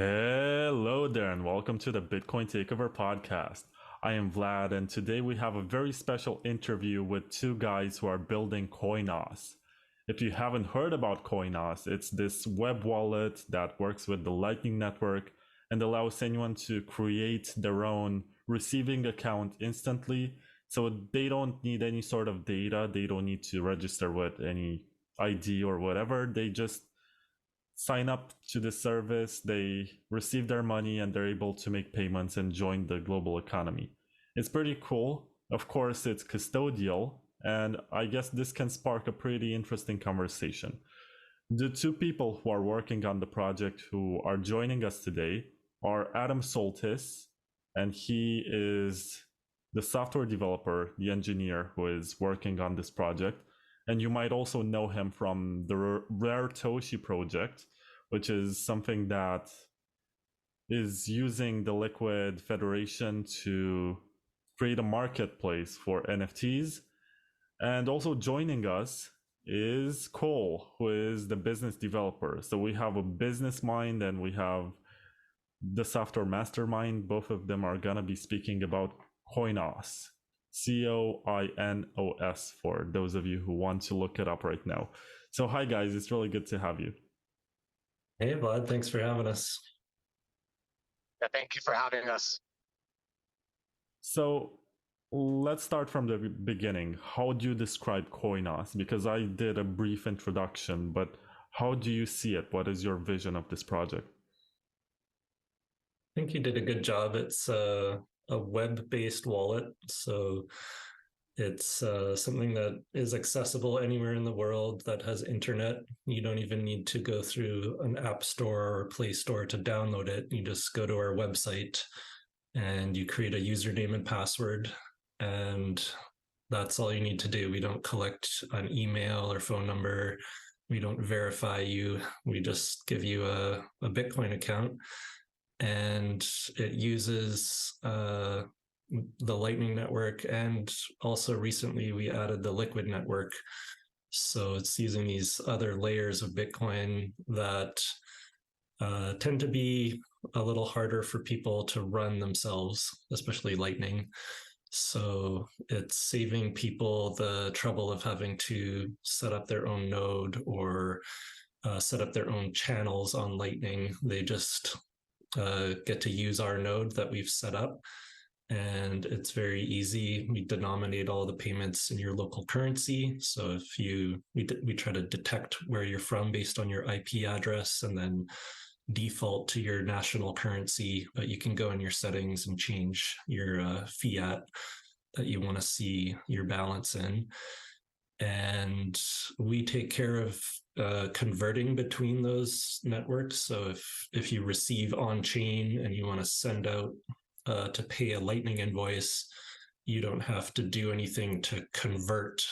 Hello there, and welcome to the Bitcoin Takeover podcast. I am Vlad, and today we have a very special interview with two guys who are building Coinos. If you haven't heard about Coinos, it's this web wallet that works with the Lightning Network and allows anyone to create their own receiving account instantly. So they don't need any sort of data, they don't need to register with any ID or whatever. They just sign up to the service, they receive their money, and they're able to make payments and join the global economy. It's pretty cool. Of course, it's custodial, and I guess this can spark a pretty interesting conversation. The two people who are working on the project who are joining us today are Adam Soltys, and he is the software developer, the engineer who is working on this project. And you might also know him from the Raretoshi project, which is something that is using the Liquid Federation to create a marketplace for NFTs. And also joining us is Cole, who is the business developer. So we have a business mind and we have the software mastermind. Both of them are going to be speaking about Coinos. Coinos for those of you who want to look it up right now. So hi guys, it's really good to have you. Hey Vlad, thanks for having us. Yeah, thank you for having us. So let's start from the beginning. How do you describe Coinos? Because I did a brief introduction, but how do you see it? What is your vision of this project? I think you did a good job. It's a web-based wallet, so it's something that is accessible anywhere in the world that has internet. You don't even need to go through an app store or Play Store to download it. You just go to our website and you create a username and password, and that's all you need to do. We don't collect an email or phone number. We don't verify you. We just give you a Bitcoin account, and it uses the Lightning Network, and also recently we added the Liquid Network. So it's using these other layers of Bitcoin that tend to be a little harder for people to run themselves, especially Lightning. So it's saving people the trouble of having to set up their own node or set up their own channels on Lightning. They just get to use our node that we've set up, and it's very easy. We denominate all the payments in your local currency. So if we try to detect where you're from based on your IP address and then default to your national currency, but you can go in your settings and change your fiat that you want to see your balance in. And we take care of converting between those networks. So if you receive on chain and you want to send out to pay a Lightning invoice, you don't have to do anything to convert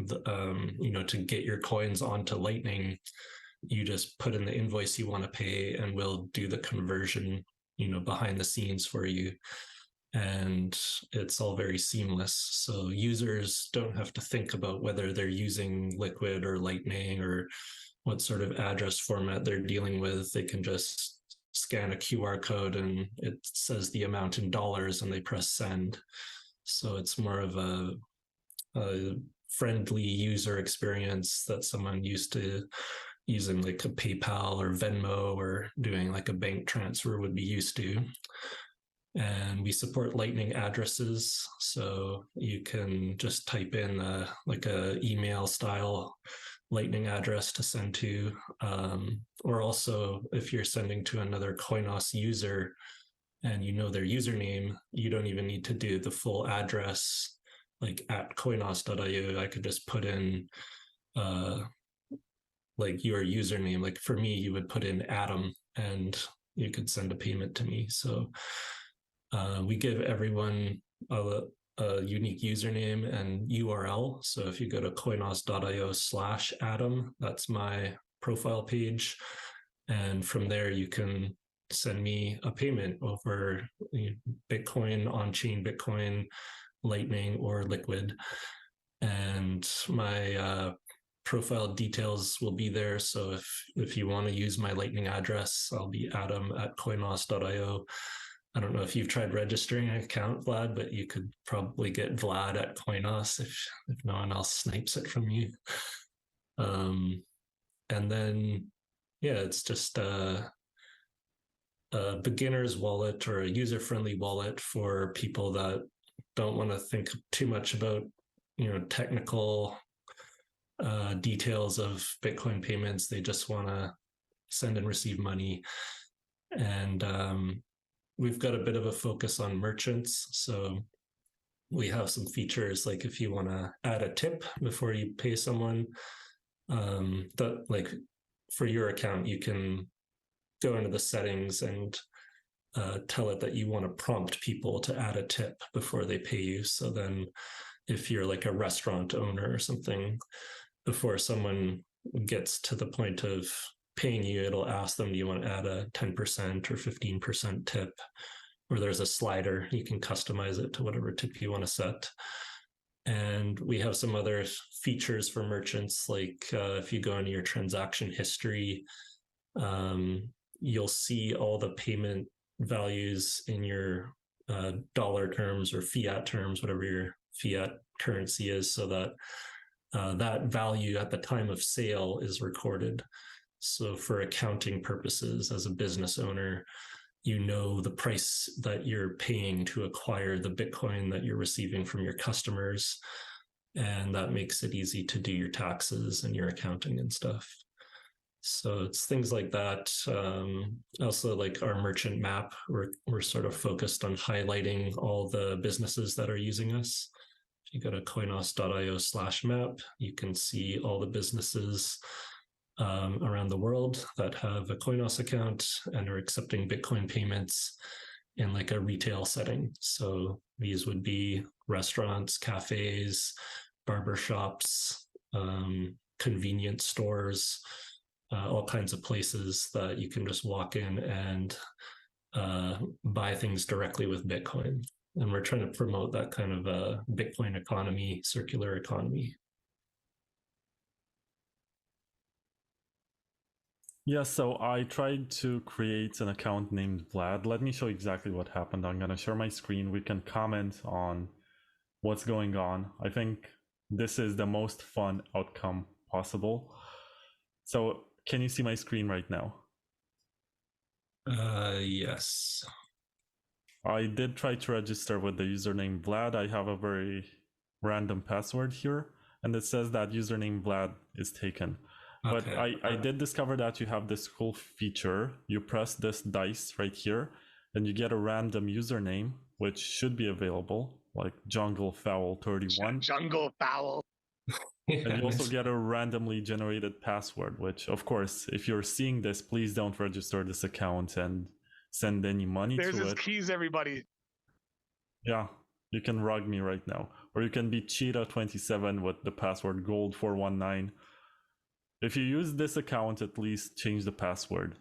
to get your coins onto Lightning. You just put in the invoice you want to pay and we'll do the conversion, behind the scenes for you. And it's all very seamless. So users don't have to think about whether they're using Liquid or Lightning or what sort of address format they're dealing with. They can just scan a QR code and it says the amount in dollars and they press send. So it's more of a friendly user experience that someone used to using like a PayPal or Venmo or doing like a bank transfer would be used to. And we support Lightning addresses, so you can just type in like a email style Lightning address to send to, or also if you're sending to another Coinos user and you know their username, you don't even need to do the full address like at coinos.io. I could just put in like your username. Like for me, you would put in Adam and you could send a payment to me. So we give everyone a unique username and URL. So if you go to coinos.io/Adam, that's my profile page. And from there, you can send me a payment over Bitcoin, on-chain Bitcoin, Lightning, or Liquid. And my profile details will be there. So if you want to use my Lightning address, I'll be adam@coinos.io. I don't know if you've tried registering an account, Vlad, but you could probably get Vlad at Coinos if no one else snipes it from you. And then, yeah, it's just a beginner's wallet or a user-friendly wallet for people that don't want to think too much about, technical details of Bitcoin payments. They just want to send and receive money. And we've got a bit of a focus on merchants. So we have some features like if you want to add a tip before you pay someone, that like for your account, you can go into the settings and tell it that you want to prompt people to add a tip before they pay you. So then if you're like a restaurant owner or something, before someone gets to the point of paying you, it'll ask them, do you want to add a 10% or 15% tip? Or there's a slider, you can customize it to whatever tip you want to set. And we have some other features for merchants, like if you go into your transaction history, you'll see all the payment values in your dollar terms or fiat terms, whatever your fiat currency is, so that that value at the time of sale is recorded. So for accounting purposes, as a business owner, you know the price that you're paying to acquire the Bitcoin that you're receiving from your customers. And that makes it easy to do your taxes and your accounting and stuff. So it's things like that. Also, like our merchant map, we're sort of focused on highlighting all the businesses that are using us. If you go to coinos.io/map, you can see all the businesses around the world that have a Coinos account and are accepting Bitcoin payments in like a retail setting. So these would be restaurants, cafes, barbershops, convenience stores, all kinds of places that you can just walk in and buy things directly with Bitcoin. And we're trying to promote that kind of a Bitcoin economy, circular economy. Yeah, so I tried to create an account named Vlad. Let me show exactly what happened. I'm going to share my screen. We can comment on what's going on. I think this is the most fun outcome possible. So can you see my screen right now? Yes. I did try to register with the username Vlad. I have a very random password here, and it says that username Vlad is taken. But okay. I did discover that you have this cool feature. You press this dice right here, and you get a random username, which should be available, like Jungle Fowl 31. Jungle Fowl. And you also get a randomly generated password, which, of course, if you're seeing this, please don't register this account and send any money to it. There's his keys, everybody. Yeah, you can rug me right now. Or you can be Cheetah27 with the password Gold419. If you use this account, at least change the password.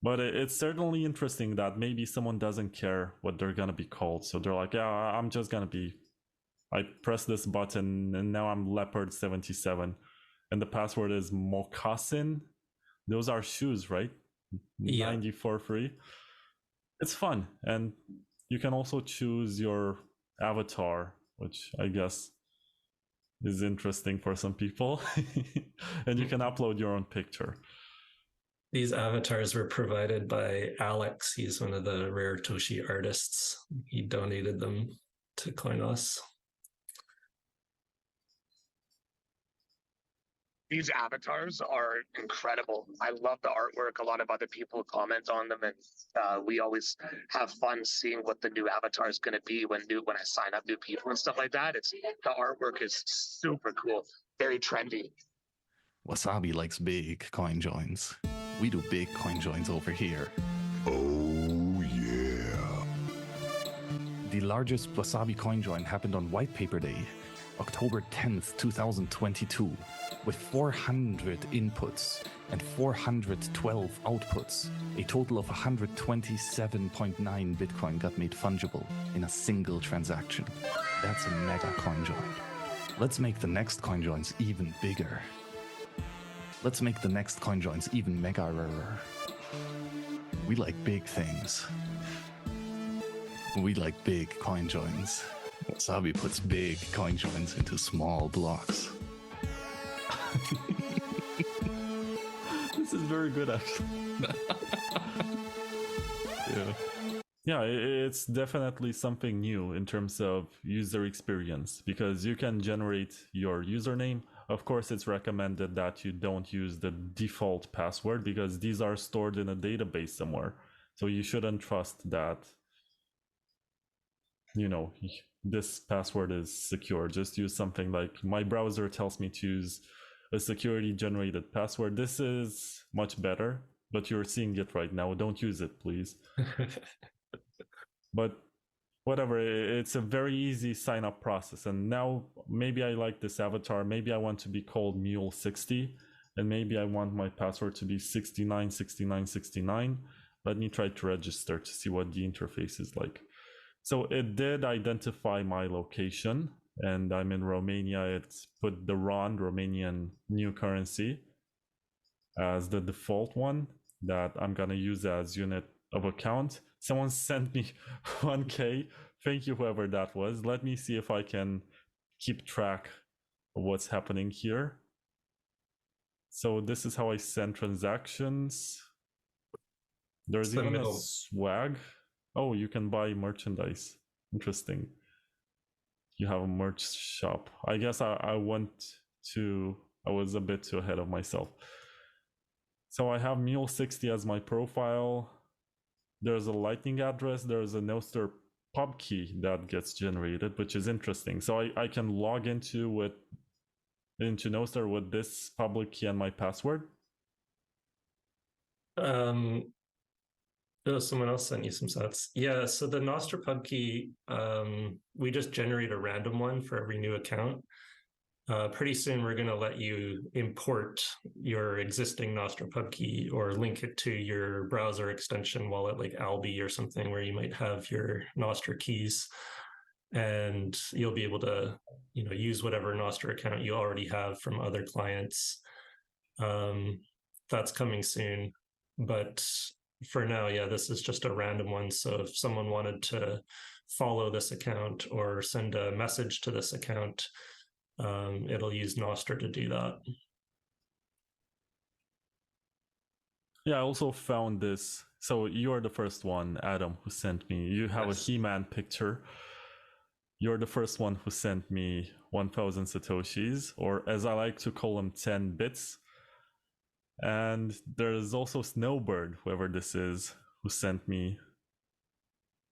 But it's certainly interesting that maybe someone doesn't care what they're going to be called. So they're like, yeah, I'm just going to be... I press this button and now I'm Leopard77. And the password is Moccasin. Those are shoes, right? Yeah. 94 free. It's fun. And you can also choose your avatar, which I guess is interesting for some people. And you can upload your own picture. These avatars were provided by Alex. He's one of the Raretoshi artists. He donated them to Coinos. These avatars are incredible. I love the artwork. A lot of other people comment on them, and we always have fun seeing what the new avatar is going to be when I sign up new people and stuff like that. The artwork is super cool, very trendy. Wasabi likes big coin joins. We do big coin joins over here. Oh yeah! The largest Wasabi coin join happened on White Paper Day, October 10th, 2022. With 400 inputs and 412 outputs, a total of 127.9 Bitcoin got made fungible in a single transaction. That's a mega coin join. Let's make the next coin joins even bigger. Let's make the next CoinJoins even mega rarer. We like big things. We like big CoinJoins. Wasabi puts big CoinJoins into small blocks. This is very good, actually. Yeah, it's definitely something new in terms of user experience, because you can generate your username. Of course, it's recommended that you don't use the default password because these are stored in a database somewhere. So you shouldn't trust that, you know, this password is secure. Just use something like, my browser tells me to use a security generated password. This is much better, but you're seeing it right now. Don't use it, please. But whatever, it's a very easy sign up process. And now maybe I like this avatar. Maybe I want to be called Mule60, and maybe I want my password to be 696969. Let me try to register to see what the interface is like. So it did identify my location, and I'm in Romania. It's put the RON, Romanian new currency, as the default one that I'm gonna use as unit of account. Someone sent me 1K. Thank you, whoever that was. Let me see if I can keep track of what's happening here. So this is how I send transactions. There's even a swag. Oh, you can buy merchandise. Interesting. You have a merch shop. I guess I was a bit too ahead of myself. So I have Mule60 as my profile. There's a lightning address. There's a Nostr pubkey that gets generated, which is interesting. So I can log into Nostr with this public key and my password. Someone else sent you some sets. Yeah, so the Nostr pubkey, we just generate a random one for every new account. Pretty soon we're going to let you import your existing Nostr pubkey or link it to your browser extension wallet like Alby or something where you might have your Nostr keys, and you'll be able to, you know, use whatever Nostr account you already have from other clients. That's coming soon, but for now, yeah, this is just a random one. So if someone wanted to follow this account or send a message to this account, it'll use Nostr to do that. Yeah, I also found this. So you're the first one, Adam, who sent me. You have a He-Man picture. You're the first one who sent me 1,000 Satoshis, or as I like to call them, 10 bits. And there's also Snowbird, whoever this is, who sent me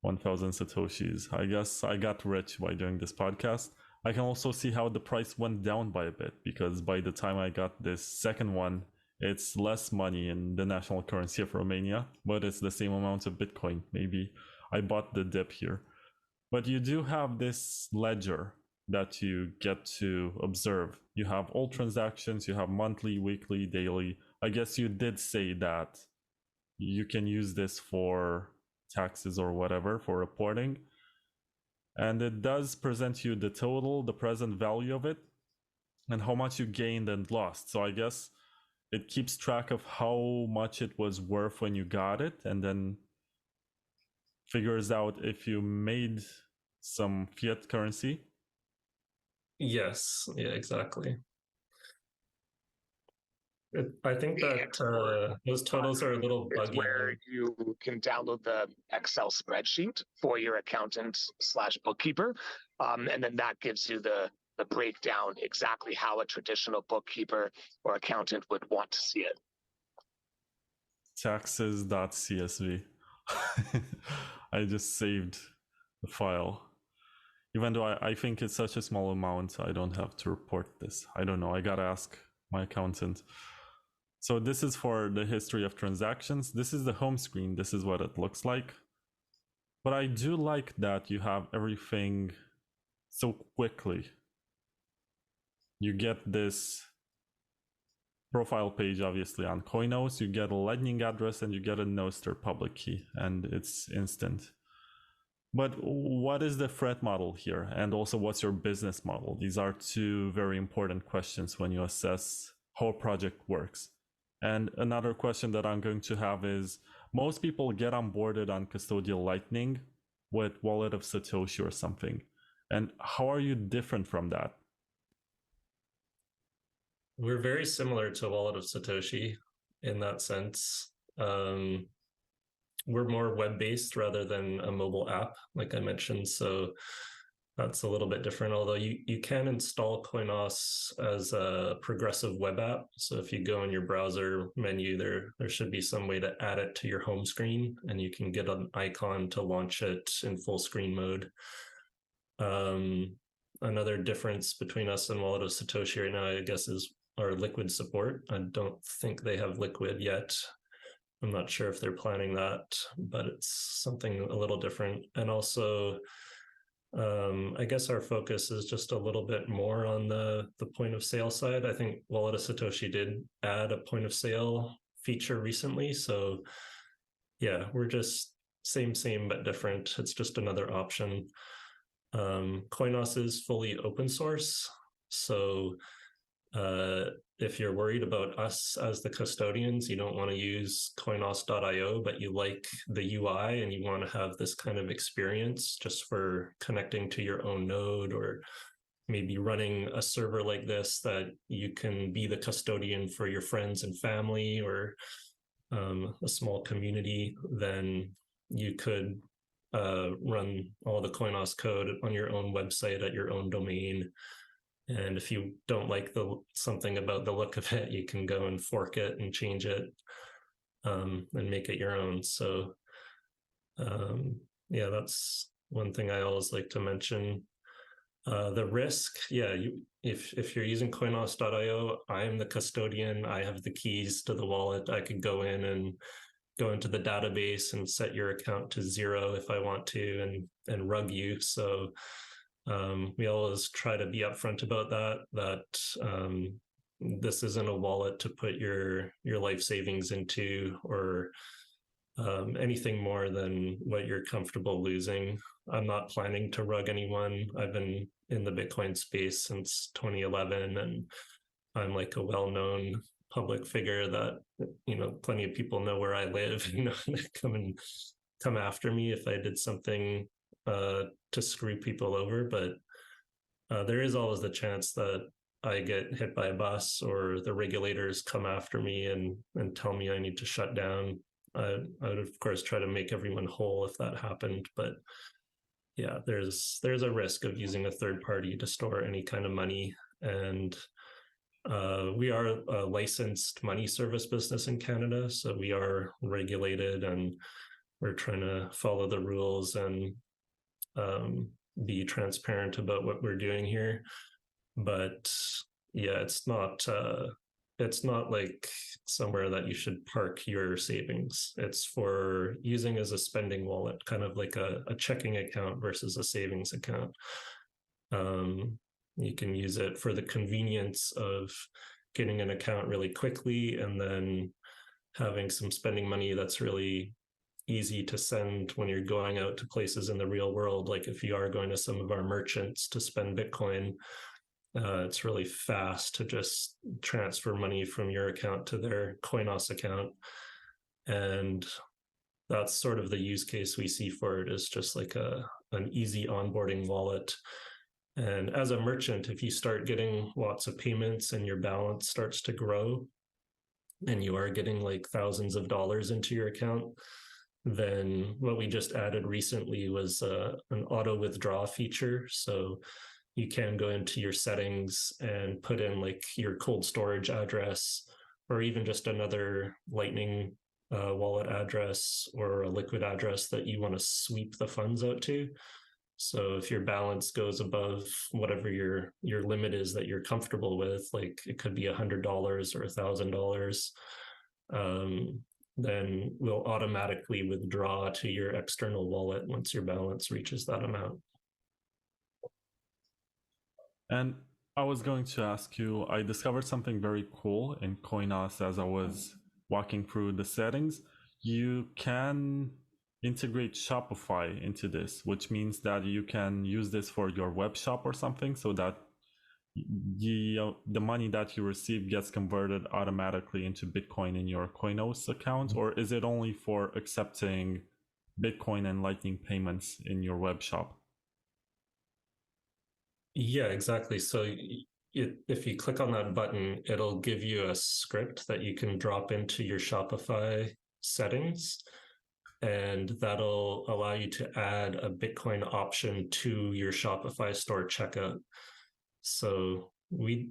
1,000 Satoshis. I guess I got rich by doing this podcast. I can also see how the price went down by a bit, because by the time I got this second one, it's less money in the national currency of Romania, but it's the same amount of Bitcoin. Maybe I bought the dip here. But you do have this ledger that you get to observe. You have all transactions, you have monthly, weekly, daily. I guess you did say that you can use this for taxes or whatever, for reporting. And it does present you the total, the present value of it, and how much you gained and lost. So I guess it keeps track of how much it was worth when you got it, and then figures out if you made some fiat currency. Yes, yeah, exactly. I think that those totals are a little buggy. It's where you can download the Excel spreadsheet for your accountant/bookkeeper, and then that gives you the breakdown exactly how a traditional bookkeeper or accountant would want to see it. Taxes.csv. I just saved the file. Even though I think it's such a small amount, I don't have to report this. I don't know. I gotta ask my accountant. So this is for the history of transactions. This is the home screen. This is what it looks like. But I do like that you have everything so quickly. You get this profile page, obviously, on Coinos. You get a lightning address and you get a Nostr public key, and it's instant. But what is the threat model here? And also, what's your business model? These are two very important questions when you assess how a project works. And another question that I'm going to have is, most people get onboarded on custodial Lightning with Wallet of Satoshi or something. And how are you different from that? We're very similar to Wallet of Satoshi in that sense. We're more web-based rather than a mobile app, like I mentioned. So that's a little bit different, although you can install Coinos as a progressive web app. So if you go in your browser menu, there should be some way to add it to your home screen, and you can get an icon to launch it in full screen mode. Another difference between us and Wallet of Satoshi right now, I guess, is our Liquid support. I don't think they have Liquid yet. I'm not sure if they're planning that, but it's something a little different. And also, I guess our focus is just a little bit more on the point of sale side. I think Wallet of Satoshi did add a point of sale feature recently. So yeah, we're just same, but different. It's just another option. Coinos is fully open source. So if you're worried about us as the custodians, you don't want to use coinos.io, but you like the UI and you want to have this kind of experience just for connecting to your own node, or maybe running a server like this that you can be the custodian for your friends and family, or a small community, then you could run all the Coinos code on your own website at your own domain. And if you don't like something about the look of it, you can go and fork it and change it and make it your own. So yeah, that's one thing I always like to mention. The risk, yeah, if you're using coinos.io, I am the custodian. I have the keys to the wallet. I could go in and go into the database and set your account to 0 if I want to, and rug you. So we always try to be upfront about that this isn't a wallet to put your life savings into, or anything more than what you're comfortable losing. I'm not planning to rug anyone. I've been in the Bitcoin space since 2011, and I'm like a well-known public figure that, plenty of people know where I live, come after me if I did something to screw people over. But there is always the chance that I get hit by a bus, or the regulators come after me and tell me I need to shut down. I would, of course, try to make everyone whole if that happened. But yeah, there's a risk of using a third party to store any kind of money. And we are a licensed money service business in Canada, so we are regulated, and we're trying to follow the rules and be transparent about what we're doing here. But yeah, it's not like somewhere that you should park your savings. It's for using as a spending wallet, kind of like a checking account versus a savings account. You can use it for the convenience of getting an account really quickly, and then having some spending money that's really easy to send when you're going out to places in the real world. Like if you are going to some of our merchants to spend Bitcoin, it's really fast to just transfer money from your account to their Coinos account. And that's sort of the use case we see for it, is just like an easy onboarding wallet. And as a merchant, if you start getting lots of payments and your balance starts to grow, and you are getting like thousands of dollars into your account, then what we just added recently was an auto withdraw feature. So you can go into your settings and put in like your cold storage address, or even just another Lightning wallet address or a Liquid address that you want to sweep the funds out to. So if your balance goes above whatever your limit is that you're comfortable with, like it could be $100 or $1,000, then we'll automatically withdraw to your external wallet once your balance reaches that amount. And I was going to ask you, I discovered something very cool in Coinos as I was walking through the settings. You can integrate Shopify into this, which means that you can use this for your web shop or something, so that the money that you receive gets converted automatically into Bitcoin in your Coinos account, or is it only for accepting Bitcoin and Lightning payments in your web shop? Yeah, exactly. So if you click on that button, it'll give you a script that you can drop into your Shopify settings, and that'll allow you to add a Bitcoin option to your Shopify store checkout. So we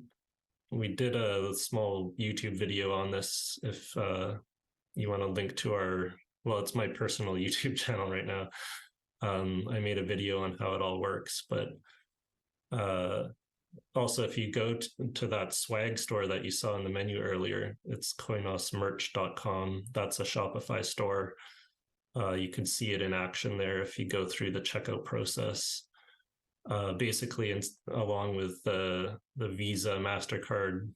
did a small YouTube video on this. If you want to link to our, well, it's my personal YouTube channel right now. I made a video on how it all works, but also, if you go to that swag store that you saw in the menu earlier, it's coinosmerch.com. That's a Shopify store. You can see it in action there if you go through the checkout process. Basically, along with the Visa, MasterCard,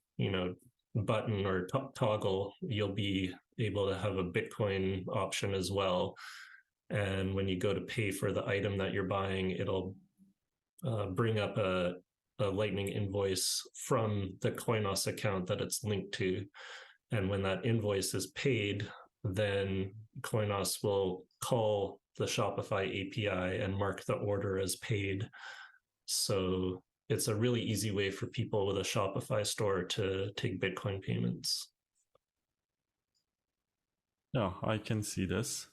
button or toggle, you'll be able to have a Bitcoin option as well. And when you go to pay for the item that you're buying, it'll bring up a Lightning invoice from the Coinos account that it's linked to. And when that invoice is paid, then Coinos will call the Shopify API and mark the order as paid. So it's a really easy way for people with a Shopify store to take Bitcoin payments. Yeah, I can see this.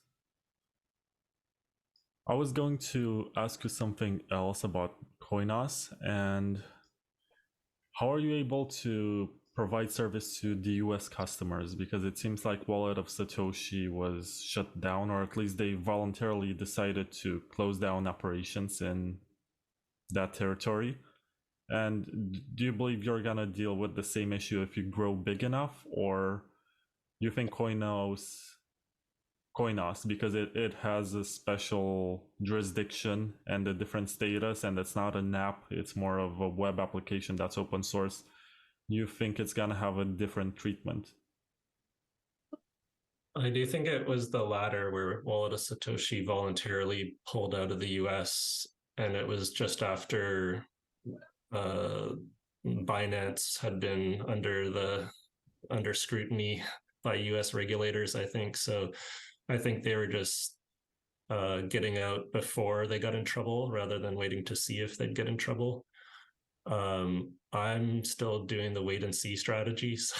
I was going to ask you something else about Coinos, and how are you able to provide service to the US customers? Because it seems like Wallet of Satoshi was shut down, or at least they voluntarily decided to close down operations in that territory. And do you believe you're gonna deal with the same issue if you grow big enough, or you think Coinos, because it has a special jurisdiction and a different status, and it's not an app, it's more of a web application that's open source, you think it's gonna have a different treatment? I do think it was the latter, where Wallet of Satoshi voluntarily pulled out of the US, and it was just after Binance had been under scrutiny by US regulators, I think. So I think they were just getting out before they got in trouble rather than waiting to see if they'd get in trouble. I'm still doing the wait and see strategy, so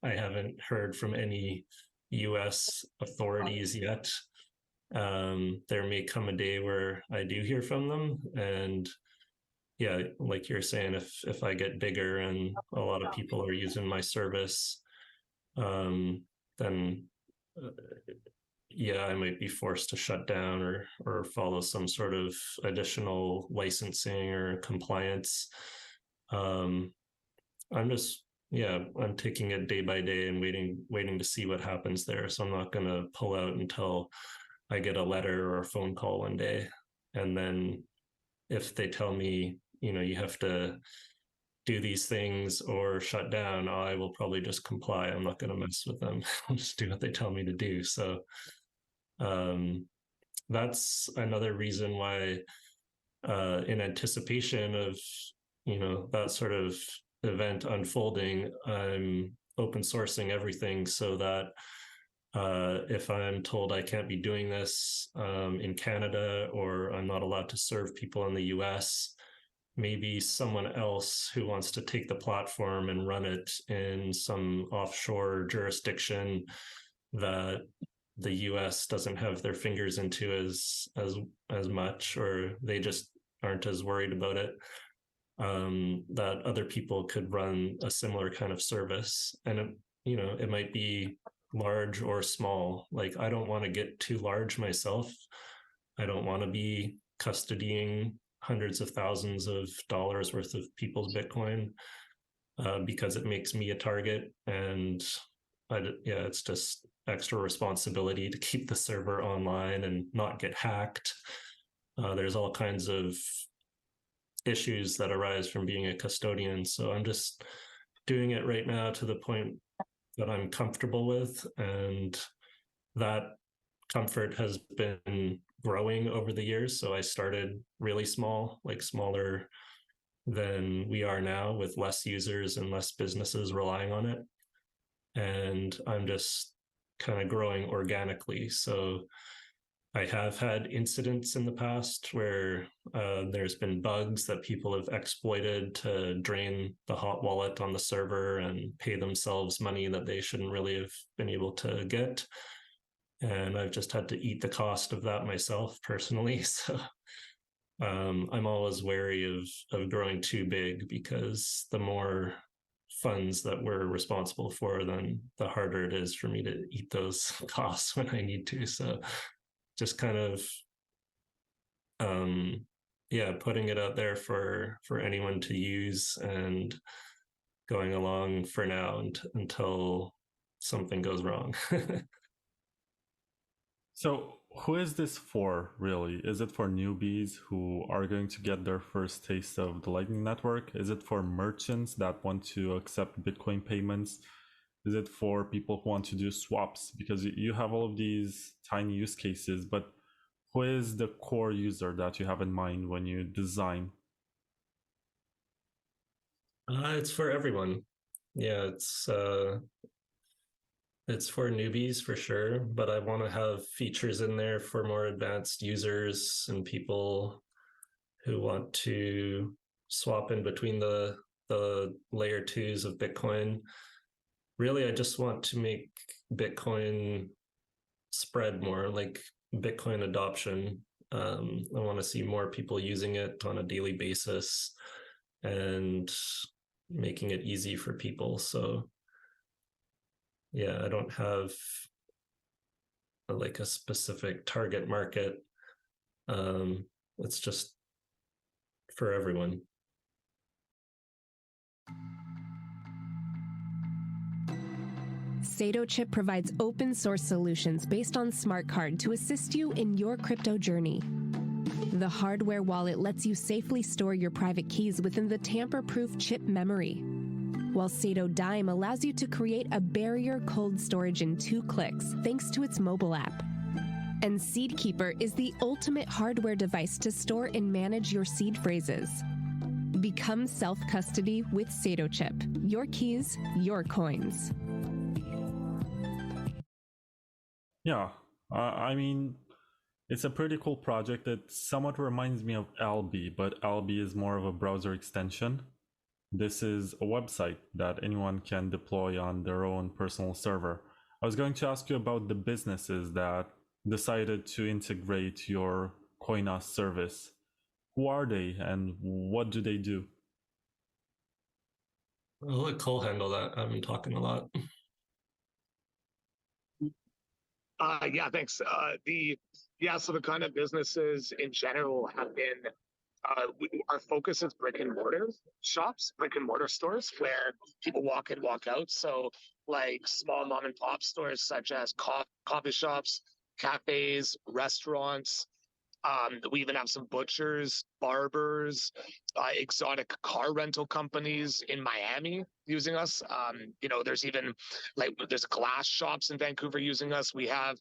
I haven't heard from any US authorities yet. There may come a day where I do hear from them, and yeah, like you're saying, if I get bigger and a lot of people are using my service, then yeah, I might be forced to shut down or follow some sort of additional licensing or compliance. I'm taking it day by day and waiting to see what happens there. So I'm not going to pull out until I get a letter or a phone call one day. And then if they tell me, you have to do these things or shut down, I will probably just comply. I'm not going to mess with them. I'll just do what they tell me to do. So that's another reason why, in anticipation of, that sort of event unfolding, I'm open sourcing everything so that if I'm told I can't be doing this in Canada, or I'm not allowed to serve people in the US, maybe someone else who wants to take the platform and run it in some offshore jurisdiction that the US doesn't have their fingers into as much, or they just aren't as worried about it, that other people could run a similar kind of service. And it might be large or small. Like, I don't want to get too large myself. I don't want to be custodying hundreds of thousands of dollars worth of people's Bitcoin, because it makes me a target, and it's just extra responsibility to keep the server online and not get hacked. There's all kinds of issues that arise from being a custodian. So I'm just doing it right now to the point that I'm comfortable with, and that comfort has been growing over the years. So I started really small, like smaller than we are now, with less users and less businesses relying on it. And I'm just kind of growing organically. So I have had incidents in the past where there's been bugs that people have exploited to drain the hot wallet on the server and pay themselves money that they shouldn't really have been able to get. And I've just had to eat the cost of that myself personally. So I'm always wary of growing too big, because the more funds that we're responsible for, then the harder it is for me to eat those costs when I need to. So just kind of putting it out there for anyone to use and going along for now until something goes wrong. So who is this for, really? Is it for newbies who are going to get their first taste of the Lightning Network? Is it for merchants that want to accept Bitcoin payments? Is it for people who want to do swaps? Because you have all of these tiny use cases, but who is the core user that you have in mind when you design? It's for everyone. Yeah, it's for newbies for sure, but I want to have features in there for more advanced users and people who want to swap in between the layer 2s of Bitcoin. Really, I just want to make Bitcoin spread more, like Bitcoin adoption. I want to see more people using it on a daily basis and making it easy for people. So yeah, I don't have like a specific target market. It's just for everyone. Satochip provides open source solutions based on smart card to assist you in your crypto journey. The hardware wallet lets you safely store your private keys within the tamper-proof chip memory, while Sato Dime allows you to create a barrier cold storage in 2 clicks thanks to its mobile app. And Seed Keeper is the ultimate hardware device to store and manage your seed phrases. Become self-custody with Satochip. Your keys, your coins. Yeah, I mean, it's a pretty cool project. It somewhat reminds me of Alby, but Alby is more of a browser extension. This is a website that anyone can deploy on their own personal server. I was going to ask you about the businesses that decided to integrate your Coinos service. Who are they and what do they do? I'll let Cole handle that. I've been talking a lot. Yeah, thanks. So the kind of businesses in general have been, our focus is brick and mortar shops, brick and mortar stores where people walk in, walk out. So like small mom and pop stores such as coffee shops, cafes, restaurants. We even have some butchers, barbers, exotic car rental companies in Miami using us. There's even there's glass shops in Vancouver using us. We have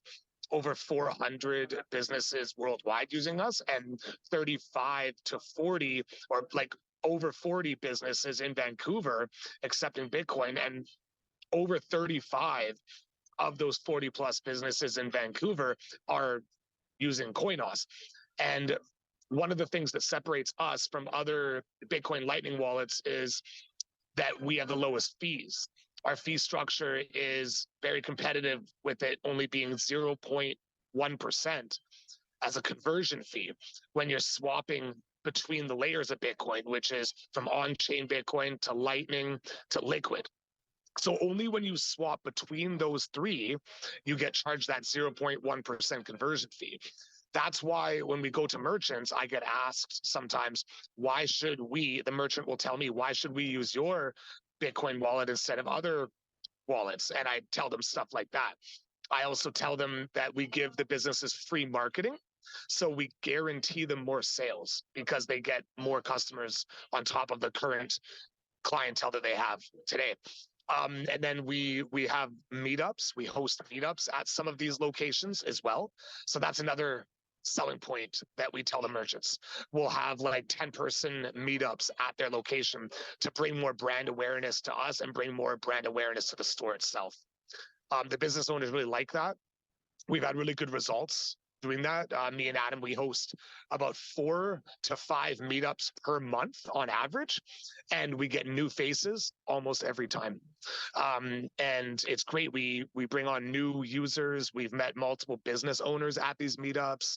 over 400 businesses worldwide using us, and 35 to 40 or over 40 businesses in Vancouver accepting Bitcoin, and over 35 of those 40 plus businesses in Vancouver are using Coinos. And one of the things that separates us from other Bitcoin Lightning wallets is that we have the lowest fees. Our fee structure is very competitive, with it only being 0.1% as a conversion fee when you're swapping between the layers of Bitcoin, which is from on-chain Bitcoin to Lightning to Liquid. So only when you swap between those three, you get charged that 0.1% conversion fee. That's why when we go to merchants, I get asked sometimes, why should we, the merchant will tell me, why should we use your Bitcoin wallet instead of other wallets? And I tell them stuff like that. I also tell them that we give the businesses free marketing. So we guarantee them more sales because they get more customers on top of the current clientele that they have today. And then we have meetups. We host meetups at some of these locations as well. So that's another selling point that we tell the merchants. We'll have like 10-person meetups at their location to bring more brand awareness to us and bring more brand awareness to the store itself. The business owners really like that. We've had really good results doing that. Me and Adam, we host about 4 to 5 meetups per month on average, and we get new faces almost every time. And it's great. We bring on new users. We've met multiple business owners at these meetups,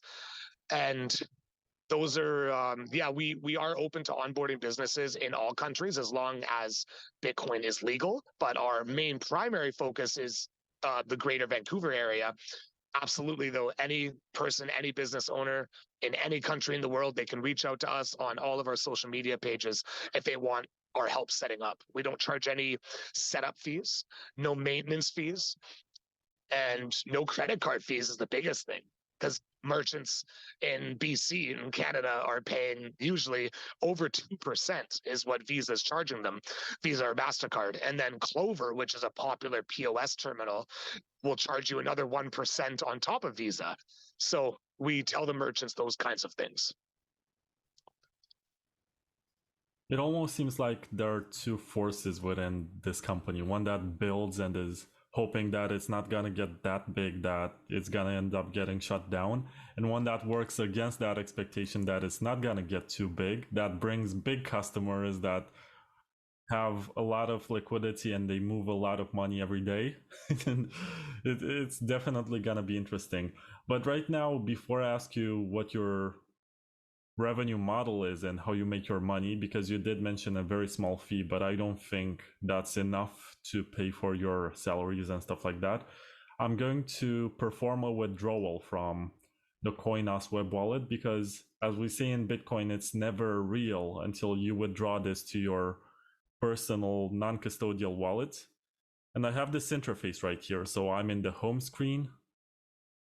and those are we are open to onboarding businesses in all countries as long as Bitcoin is legal. But our main primary focus is the greater Vancouver area. Absolutely, though, any person, any business owner in any country in the world, they can reach out to us on all of our social media pages if they want our help setting up. We don't charge any setup fees, no maintenance fees, and no credit card fees is the biggest thing, because merchants in BC and Canada are paying usually over 2% is what Visa is charging them, Visa or MasterCard. And then Clover, which is a popular POS terminal, will charge you another 1% on top of Visa. So we tell the merchants those kinds of things. It almost seems like there are two forces within this company. One that builds and is hoping that it's not gonna get that big that it's gonna end up getting shut down, and one that works against that expectation that it's not gonna get too big, that brings big customers that have a lot of liquidity and they move a lot of money every day. And it's definitely gonna be interesting. But right now, before I ask you what your revenue model is and how you make your money, because you did mention a very small fee, but I don't think that's enough to pay for your salaries and stuff like that. I'm going to perform a withdrawal from the Coinos web wallet, because as we say in Bitcoin, it's never real until you withdraw this to your personal non-custodial wallet. And I have this interface right here. So I'm in the home screen.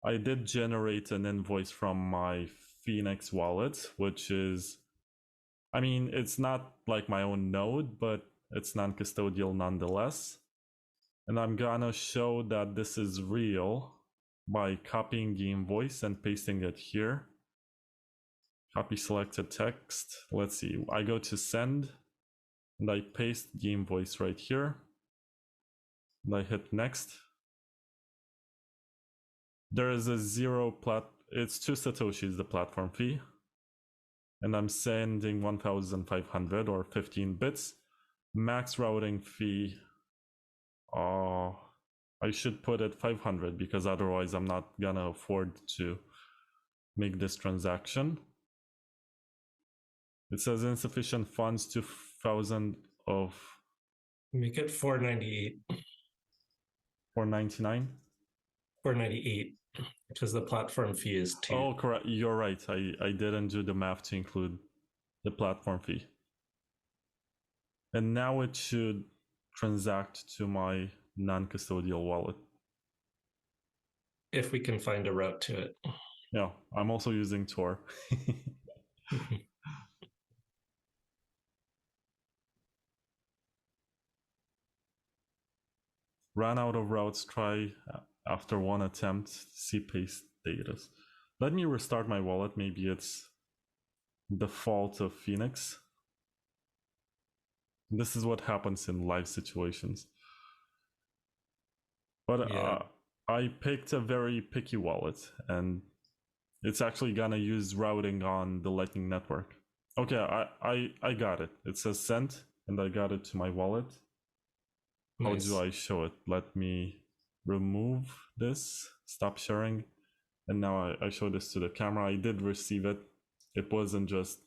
I did generate an invoice from my Phoenix wallet, which is, I mean, it's not like my own node, but it's non-custodial nonetheless. And I'm gonna show that this is real by copying the invoice and pasting it here. Copy selected text. Let's see, I go to send and I paste the invoice right here. And I hit next. There is a it's 2 Satoshis, the platform fee. And I'm sending 1,500 or 15 bits. Max routing fee, I should put it 500 because otherwise I'm not gonna afford to make this transaction. It says insufficient funds, 2,000 of... Make it 498. 499? 498, because the platform fee is 2. Oh, correct. You're right. I didn't do the math to include the platform fee. And now it should transact to my non-custodial wallet. If we can find a route to it. Yeah, I'm also using Tor. Ran out of routes, try after one attempt, see paste status. Let me restart my wallet. Maybe it's the fault of Phoenix. This is what happens in live situations. But yeah. I picked a very picky wallet, and it's actually gonna use routing on the Lightning Network. Okay, I got it. It says sent, and I got it to my wallet. Nice. How do I show it? Let me remove this, stop sharing, and now I show this to the camera. I did receive it. It wasn't just,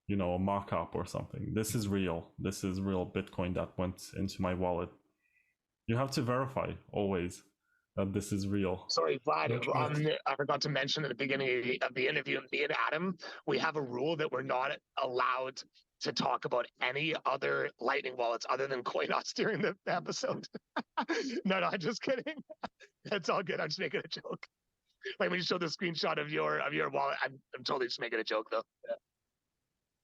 you know, a mock-up or something. This is real. This is real Bitcoin that went into my wallet. You have to verify always that this is real. Sorry, Vlad, I forgot to mention at the beginning of the interview, me and Adam, we have a rule that we're not allowed to talk about any other Lightning wallets other than Coinos during the episode. No, I'm just kidding. That's all good. I'm just making a joke. Like when you show the screenshot of your wallet, I'm totally just making a joke though. Yeah.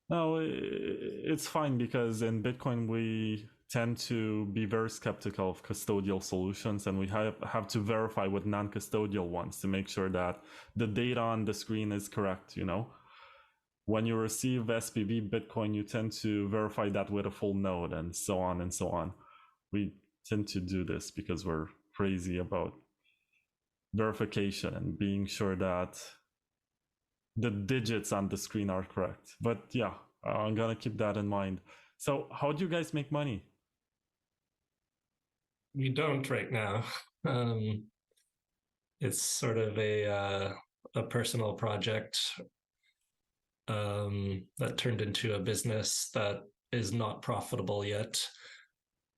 No, it's fine because in Bitcoin we tend to be very skeptical of custodial solutions, and we have to verify with non-custodial ones to make sure that the data on the screen is correct. When you receive SPV Bitcoin, you tend to verify that with a full node, and so on and so on. We tend to do this because we're crazy about verification and being sure that the digits on the screen are correct. But yeah, I'm gonna keep that in mind. So how do you guys make money? We don't right now. It's sort of a personal project that turned into a business that is not profitable yet.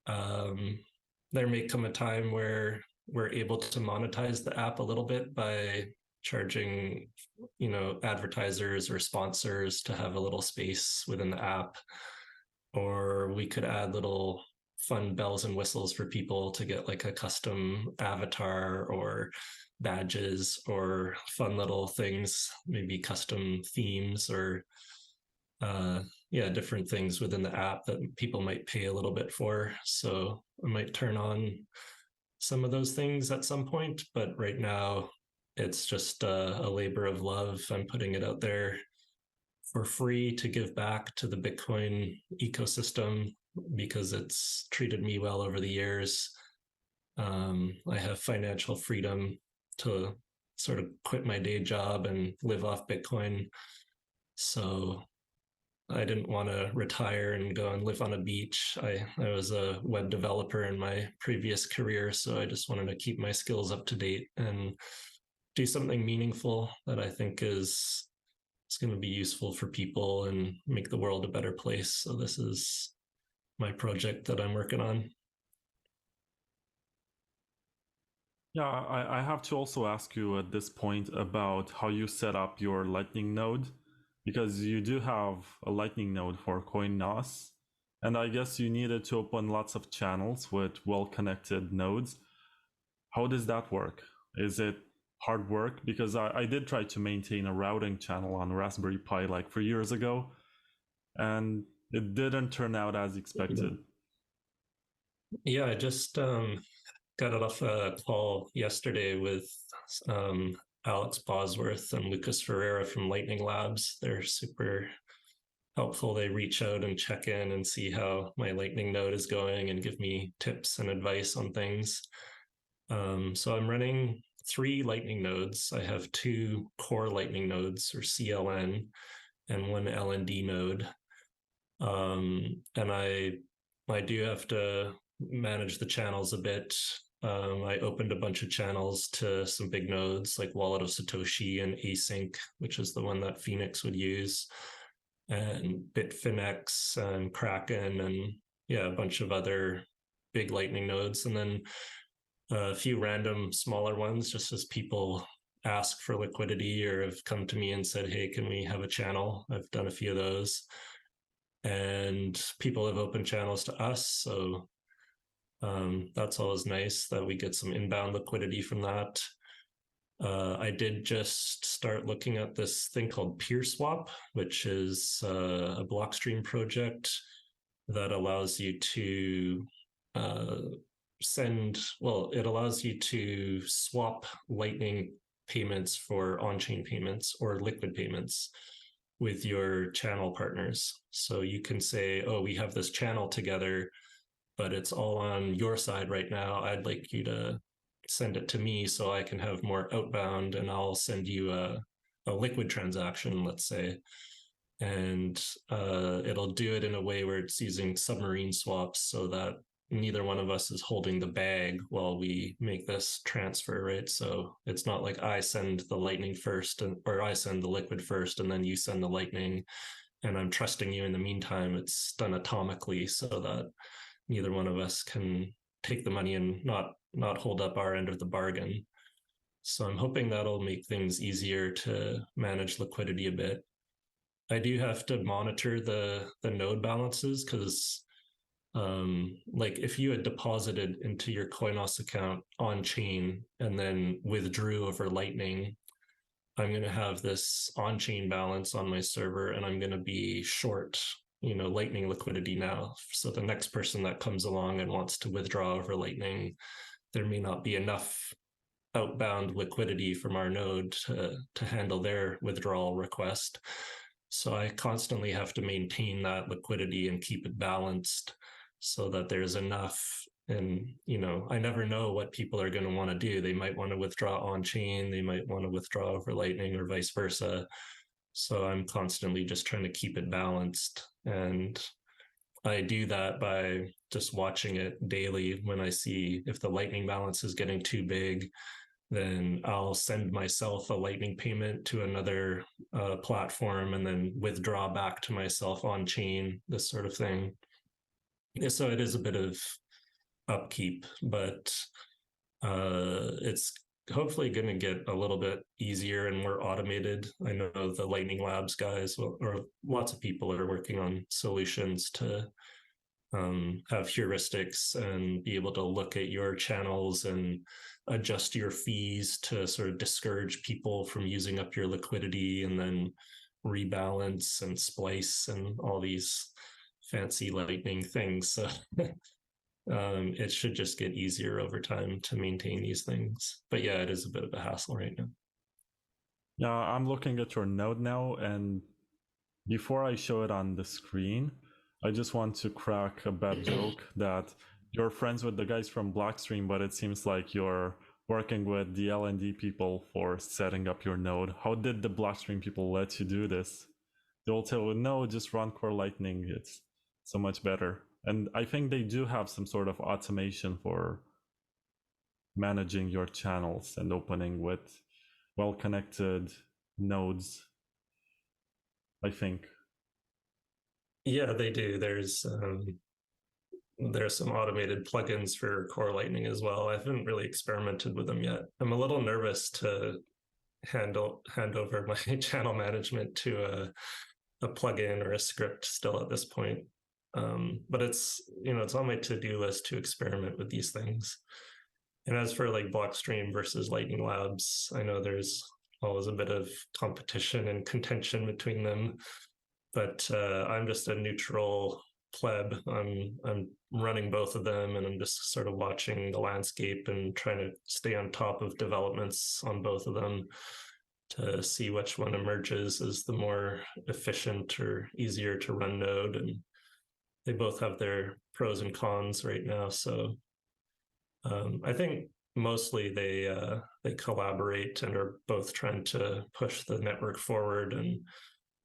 There may come a time where we're able to monetize the app a little bit by charging, advertisers or sponsors to have a little space within the app, or we could add little fun bells and whistles for people to get like a custom avatar or badges or fun little things, maybe custom themes or different things within the app that people might pay a little bit for. So I might turn on some of those things at some point, but right now it's just a labor of love. I'm putting it out there for free to give back to the Bitcoin ecosystem because it's treated me well over the years. I have financial freedom to sort of quit my day job and live off Bitcoin. So I didn't want to retire and go and live on a beach. I was a web developer in my previous career, so I just wanted to keep my skills up to date and do something meaningful that I think is going to be useful for people and make the world a better place. So this is my project that I'm working on. Yeah, I have to also ask you at this point about how you set up your Lightning node, because you do have a Lightning node for Coinos, and I guess you needed to open lots of channels with well-connected nodes. How does that work? Is it hard work? Because I did try to maintain a routing channel on Raspberry Pi like 3 years ago, and it didn't turn out as expected. Yeah, I just got off a call yesterday with Alex Bosworth and Lucas Ferreira from Lightning Labs. They're super helpful. They reach out and check in and see how my Lightning node is going and give me tips and advice on things. So I'm running 3 Lightning nodes. I have 2 core Lightning nodes, or CLN, and 1 LND node. And I do have to manage the channels a bit. I opened a bunch of channels to some big nodes like Wallet of Satoshi and Async, which is the one that Phoenix would use, and Bitfinex and Kraken, and a bunch of other big Lightning nodes. And then a few random smaller ones, just as people ask for liquidity or have come to me and said, hey, can we have a channel? I've done a few of those. And people have opened channels to us. So that's always nice that we get some inbound liquidity from that. I did just start looking at this thing called PeerSwap, which is a Blockstream project that allows you to it allows you to swap Lightning payments for on-chain payments or liquid payments with your channel partners. So you can say, oh, we have this channel together, but it's all on your side right now. I'd like you to send it to me so I can have more outbound, and I'll send you a liquid transaction, let's say. And it'll do it in a way where it's using submarine swaps so that neither one of us is holding the bag while we make this transfer, right? So it's not like I send the Lightning first, or I send the liquid first, and then you send the Lightning, and I'm trusting you in the meantime. It's done atomically so that neither one of us can take the money and not hold up our end of the bargain. So I'm hoping that'll make things easier to manage liquidity a bit. I do have to monitor the node balances because like if you had deposited into your Coinos account on chain and then withdrew over Lightning, I'm going to have this on-chain balance on my server, and I'm going to be short Lightning liquidity now. So the next person that comes along and wants to withdraw over Lightning, there may not be enough outbound liquidity from our node to handle their withdrawal request. So I constantly have to maintain that liquidity and keep it balanced so that there's enough. And, I never know what people are going to want to do. They might want to withdraw on chain. They might want to withdraw over Lightning or vice versa. So I'm constantly just trying to keep it balanced. And I do that by just watching it daily. When I see if the Lightning balance is getting too big, then I'll send myself a Lightning payment to another platform and then withdraw back to myself on chain, this sort of thing. So it is a bit of upkeep, but it's hopefully going to get a little bit easier and more automated. I know the Lightning Labs guys, or lots of people are working on solutions to have heuristics and be able to look at your channels and adjust your fees to sort of discourage people from using up your liquidity, and then rebalance and splice and all these fancy Lightning things. So it should just get easier over time to maintain these things. But yeah, it is a bit of a hassle right now. Yeah, I'm looking at your node now, and before I show it on the screen, I just want to crack a bad joke that you're friends with the guys from Blockstream, but it seems like you're working with the LND people for setting up your node. How did the Blockstream people let you do this? They'll tell you, no, just run core Lightning. It's so much better. And I think they do have some sort of automation for managing your channels and opening with well-connected nodes, I think. Yeah, they do. There's some automated plugins for core Lightning as well. I haven't really experimented with them yet. I'm a little nervous to hand over my channel management to a plugin or a script still at this point. But it's on my to-do list to experiment with these things. And as for like Blockstream versus Lightning Labs, I know there's always a bit of competition and contention between them, but I'm just a neutral pleb. I'm running both of them, and I'm just sort of watching the landscape and trying to stay on top of developments on both of them to see which one emerges as the more efficient or easier to run node. And they both have their pros and cons right now. So I think mostly they collaborate and are both trying to push the network forward and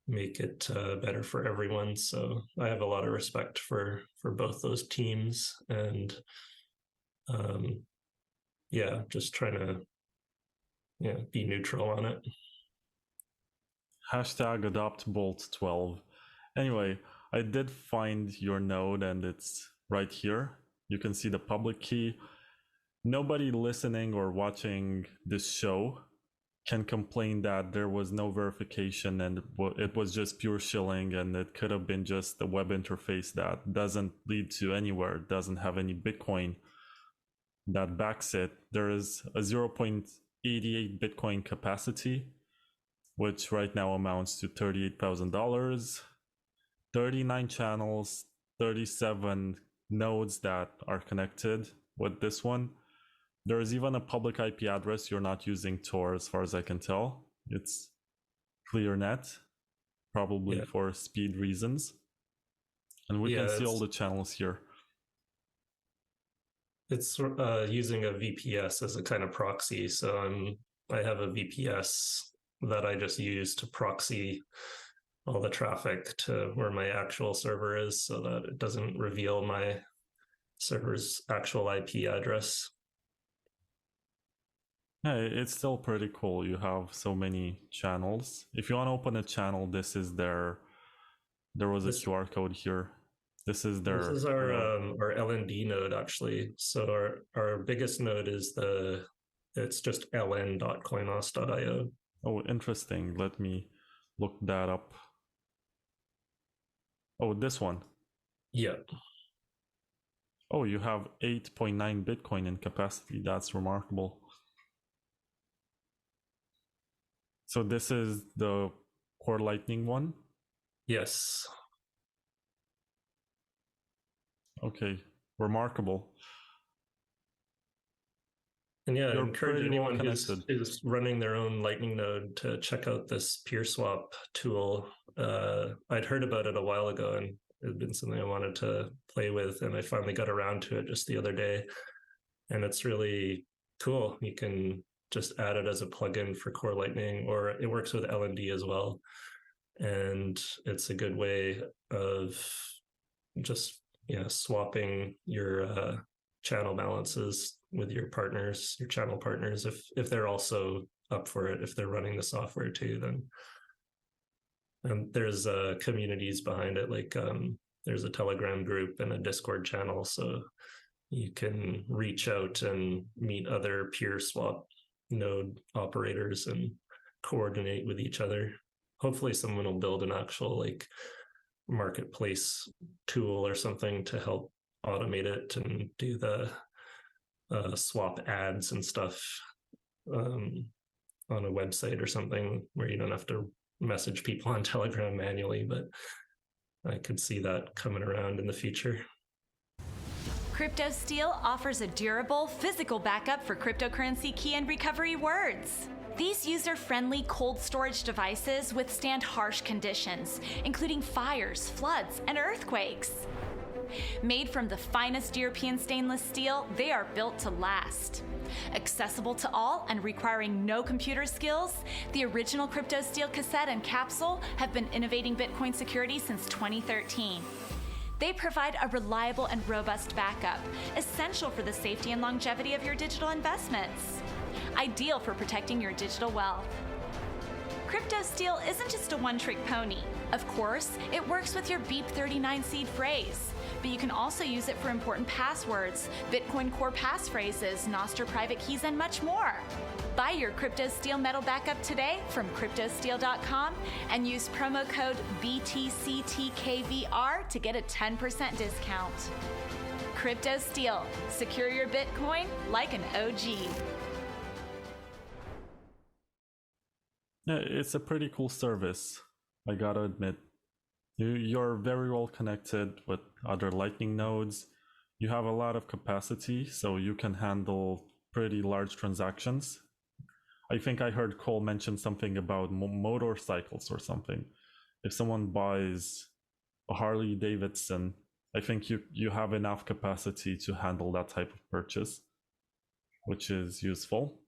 make it better for everyone. So I have a lot of respect for both those teams, and just trying to be neutral on it. Hashtag adopt Bolt 12. Anyway, I did find your node, and it's right here. You can see the public key. Nobody listening or watching this show can complain that there was no verification and it was just pure shilling, and it could have been just a web interface that doesn't lead to anywhere, doesn't have any Bitcoin that backs it. There is a 0.88 Bitcoin capacity, which right now amounts to $38,000, 39 channels, 37 nodes that are connected with this one. There is even a public IP address. You're not using Tor as far as I can tell. It's ClearNet, probably for speed reasons. And we can see all the channels here. It's using a VPS as a kind of proxy. So I have a VPS that I just use to proxy all the traffic to where my actual server is, so that it doesn't reveal my server's actual IP address. Hey, it's still pretty cool. You have so many channels. If you want to open a channel, this is there was a QR code here. This is our LND node, actually. So our biggest node is it's just ln.coinos.io. Oh, interesting. Let me look that up. Oh, this one. Yeah. Oh, you have 8.9 Bitcoin in capacity. That's remarkable. So this is the core Lightning one? Yes. Okay, remarkable. And yeah, I You're encourage pretty well anyone who's running their own Lightning node to check out this PeerSwap tool. I'd heard about it a while ago, and it had been something I wanted to play with, and I finally got around to it just the other day. And it's really cool. You can just add it as a plugin for Core Lightning, or it works with LND as well. And it's a good way of just swapping your channel balances with your partners, your channel partners, if they're also up for it, if they're running the software too, then. And there's communities behind it, like there's a Telegram group and a Discord channel, so you can reach out and meet other PeerSwap node operators and coordinate with each other. Hopefully someone will build an actual like marketplace tool or something to help automate it and do the swap ads and stuff on a website or something where you don't have to message people on Telegram manually, but I could see that coming around in the future. CryptoSteel offers a durable, physical backup for cryptocurrency key and recovery words. These user-friendly cold storage devices withstand harsh conditions, including fires, floods, and earthquakes. Made from the finest European stainless steel, they are built to last. Accessible to all and requiring no computer skills, the original CryptoSteel cassette and capsule have been innovating Bitcoin security since 2013. They provide a reliable and robust backup, essential for the safety and longevity of your digital investments. Ideal for protecting your digital wealth. CryptoSteel isn't just a one-trick pony. Of course, it works with your Beep39 seed phrase, but you can also use it for important passwords, Bitcoin core passphrases, Nostr private keys, and much more. Buy your CryptoSteel metal backup today from cryptosteel.com and use promo code BTCTKVR to get a 10% discount. CryptoSteel, secure your Bitcoin like an OG. Yeah, it's a pretty cool service, I gotta admit. You're very well connected with other Lightning nodes. You have a lot of capacity, so you can handle pretty large transactions. I think I heard Cole mention something about motorcycles or something. If someone buys a Harley Davidson, I think you have enough capacity to handle that type of purchase, which is useful.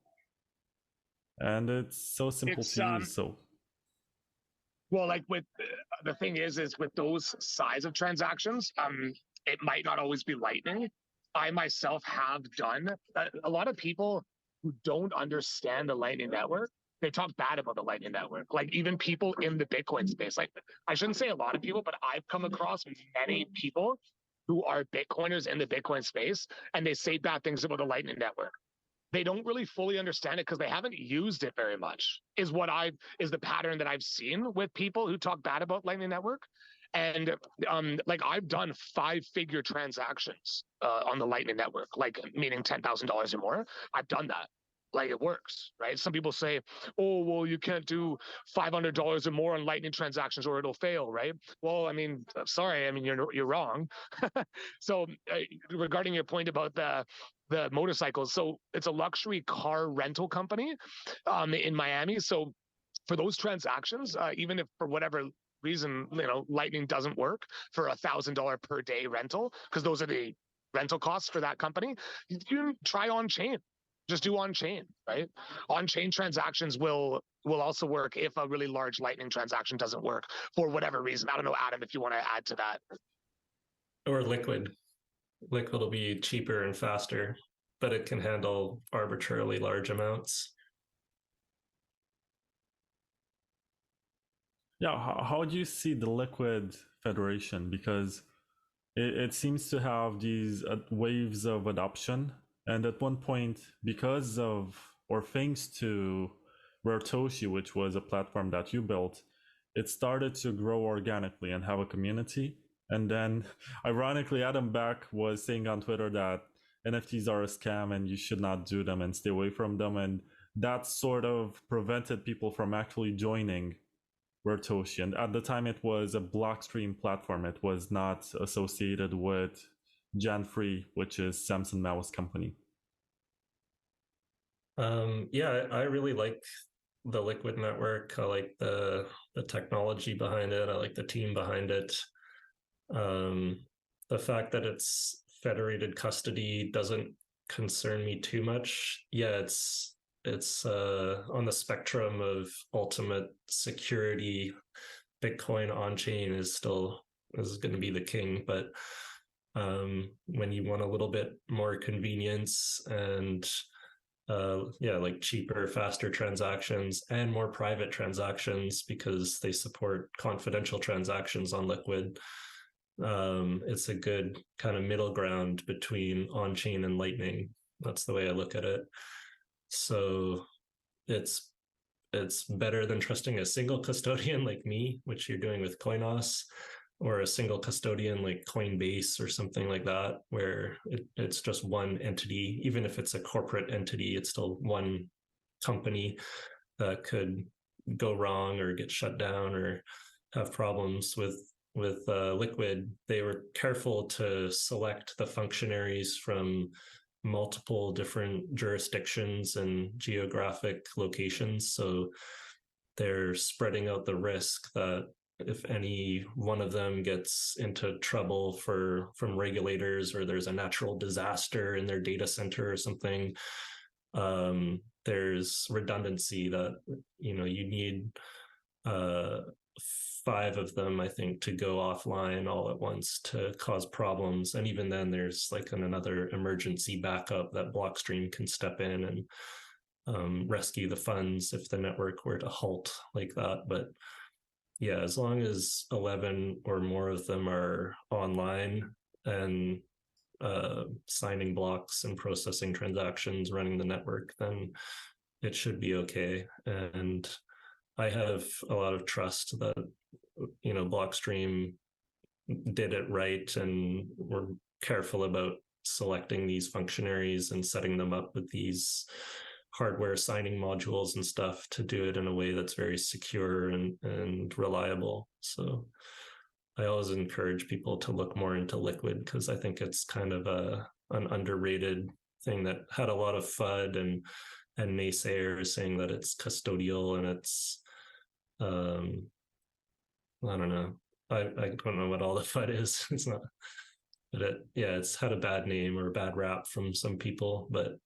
And it's so simple to use. So, well, like with the thing is with those size of transactions, it might not always be Lightning. I myself have done a lot of people who don't understand the Lightning Network. They talk bad about the Lightning Network. Like even people in the Bitcoin space. Like I shouldn't say a lot of people, but I've come across many people who are Bitcoiners in the Bitcoin space, and they say bad things about the Lightning Network. They don't really fully understand it because they haven't used it very much, is the pattern that I've seen with people who talk bad about Lightning Network. And like I've done 5-figure transactions on the Lightning Network, like meaning $10,000 or more. I've done that. Like it works, right? Some people say, oh, well, you can't do $500 or more on Lightning transactions or it'll fail, right? Well, I mean, sorry, I mean, you're wrong. So regarding your point about the motorcycles, so it's a luxury car rental company in Miami. So for those transactions, even if for whatever reason, Lightning doesn't work for $1,000 per day rental, because those are the rental costs for that company, you can try on-chain. Just do on-chain, right? On-chain transactions will also work if a really large Lightning transaction doesn't work for whatever reason. I don't know, Adam, if you want to add to that. Or Liquid. Liquid will be cheaper and faster, but it can handle arbitrarily large amounts. Yeah, how do you see the Liquid Federation? Because it seems to have these waves of adoption. And at one point, because of, or thanks to Raretoshi, which was a platform that you built, it started to grow organically and have a community. And then, ironically, Adam Back was saying on Twitter that NFTs are a scam and you should not do them and stay away from them. And that sort of prevented people from actually joining Raretoshi. And at the time, it was a Blockstream platform. It was not associated with Jan Free, which is Samson Mao's company? Yeah, I really like the Liquid network. I like the technology behind it. I like the team behind it. The fact that it's federated custody doesn't concern me too much. Yeah, it's on the spectrum of ultimate security. Bitcoin on chain is going to be the king, but when you want a little bit more convenience and like cheaper, faster transactions and more private transactions because they support confidential transactions on Liquid. It's a good kind of middle ground between on-chain and Lightning. That's the way I look at it. So it's better than trusting a single custodian like me, which you're doing with Coinos, or a single custodian like Coinbase or something like that, where it's just one entity. Even if it's a corporate entity, it's still one company that could go wrong or get shut down or have problems with Liquid. They were careful to select the functionaries from multiple different jurisdictions and geographic locations. So they're spreading out the risk that if any one of them gets into trouble from regulators, or there's a natural disaster in their data center or something, there's redundancy that, you need 5 of them, I think, to go offline all at once to cause problems. And even then there's like another emergency backup that Blockstream can step in and rescue the funds if the network were to halt like that. But yeah, as long as 11 or more of them are online and signing blocks and processing transactions, running the network, then it should be okay. And I have a lot of trust that, Blockstream did it right and were careful about selecting these functionaries and setting them up with these hardware signing modules and stuff to do it in a way that's very secure and reliable. So I always encourage people to look more into Liquid, because I think it's kind of an underrated thing that had a lot of FUD and naysayers saying that it's custodial and it's I don't know. I don't know what all the FUD is. It's not, but it's had a bad name or a bad rap from some people, but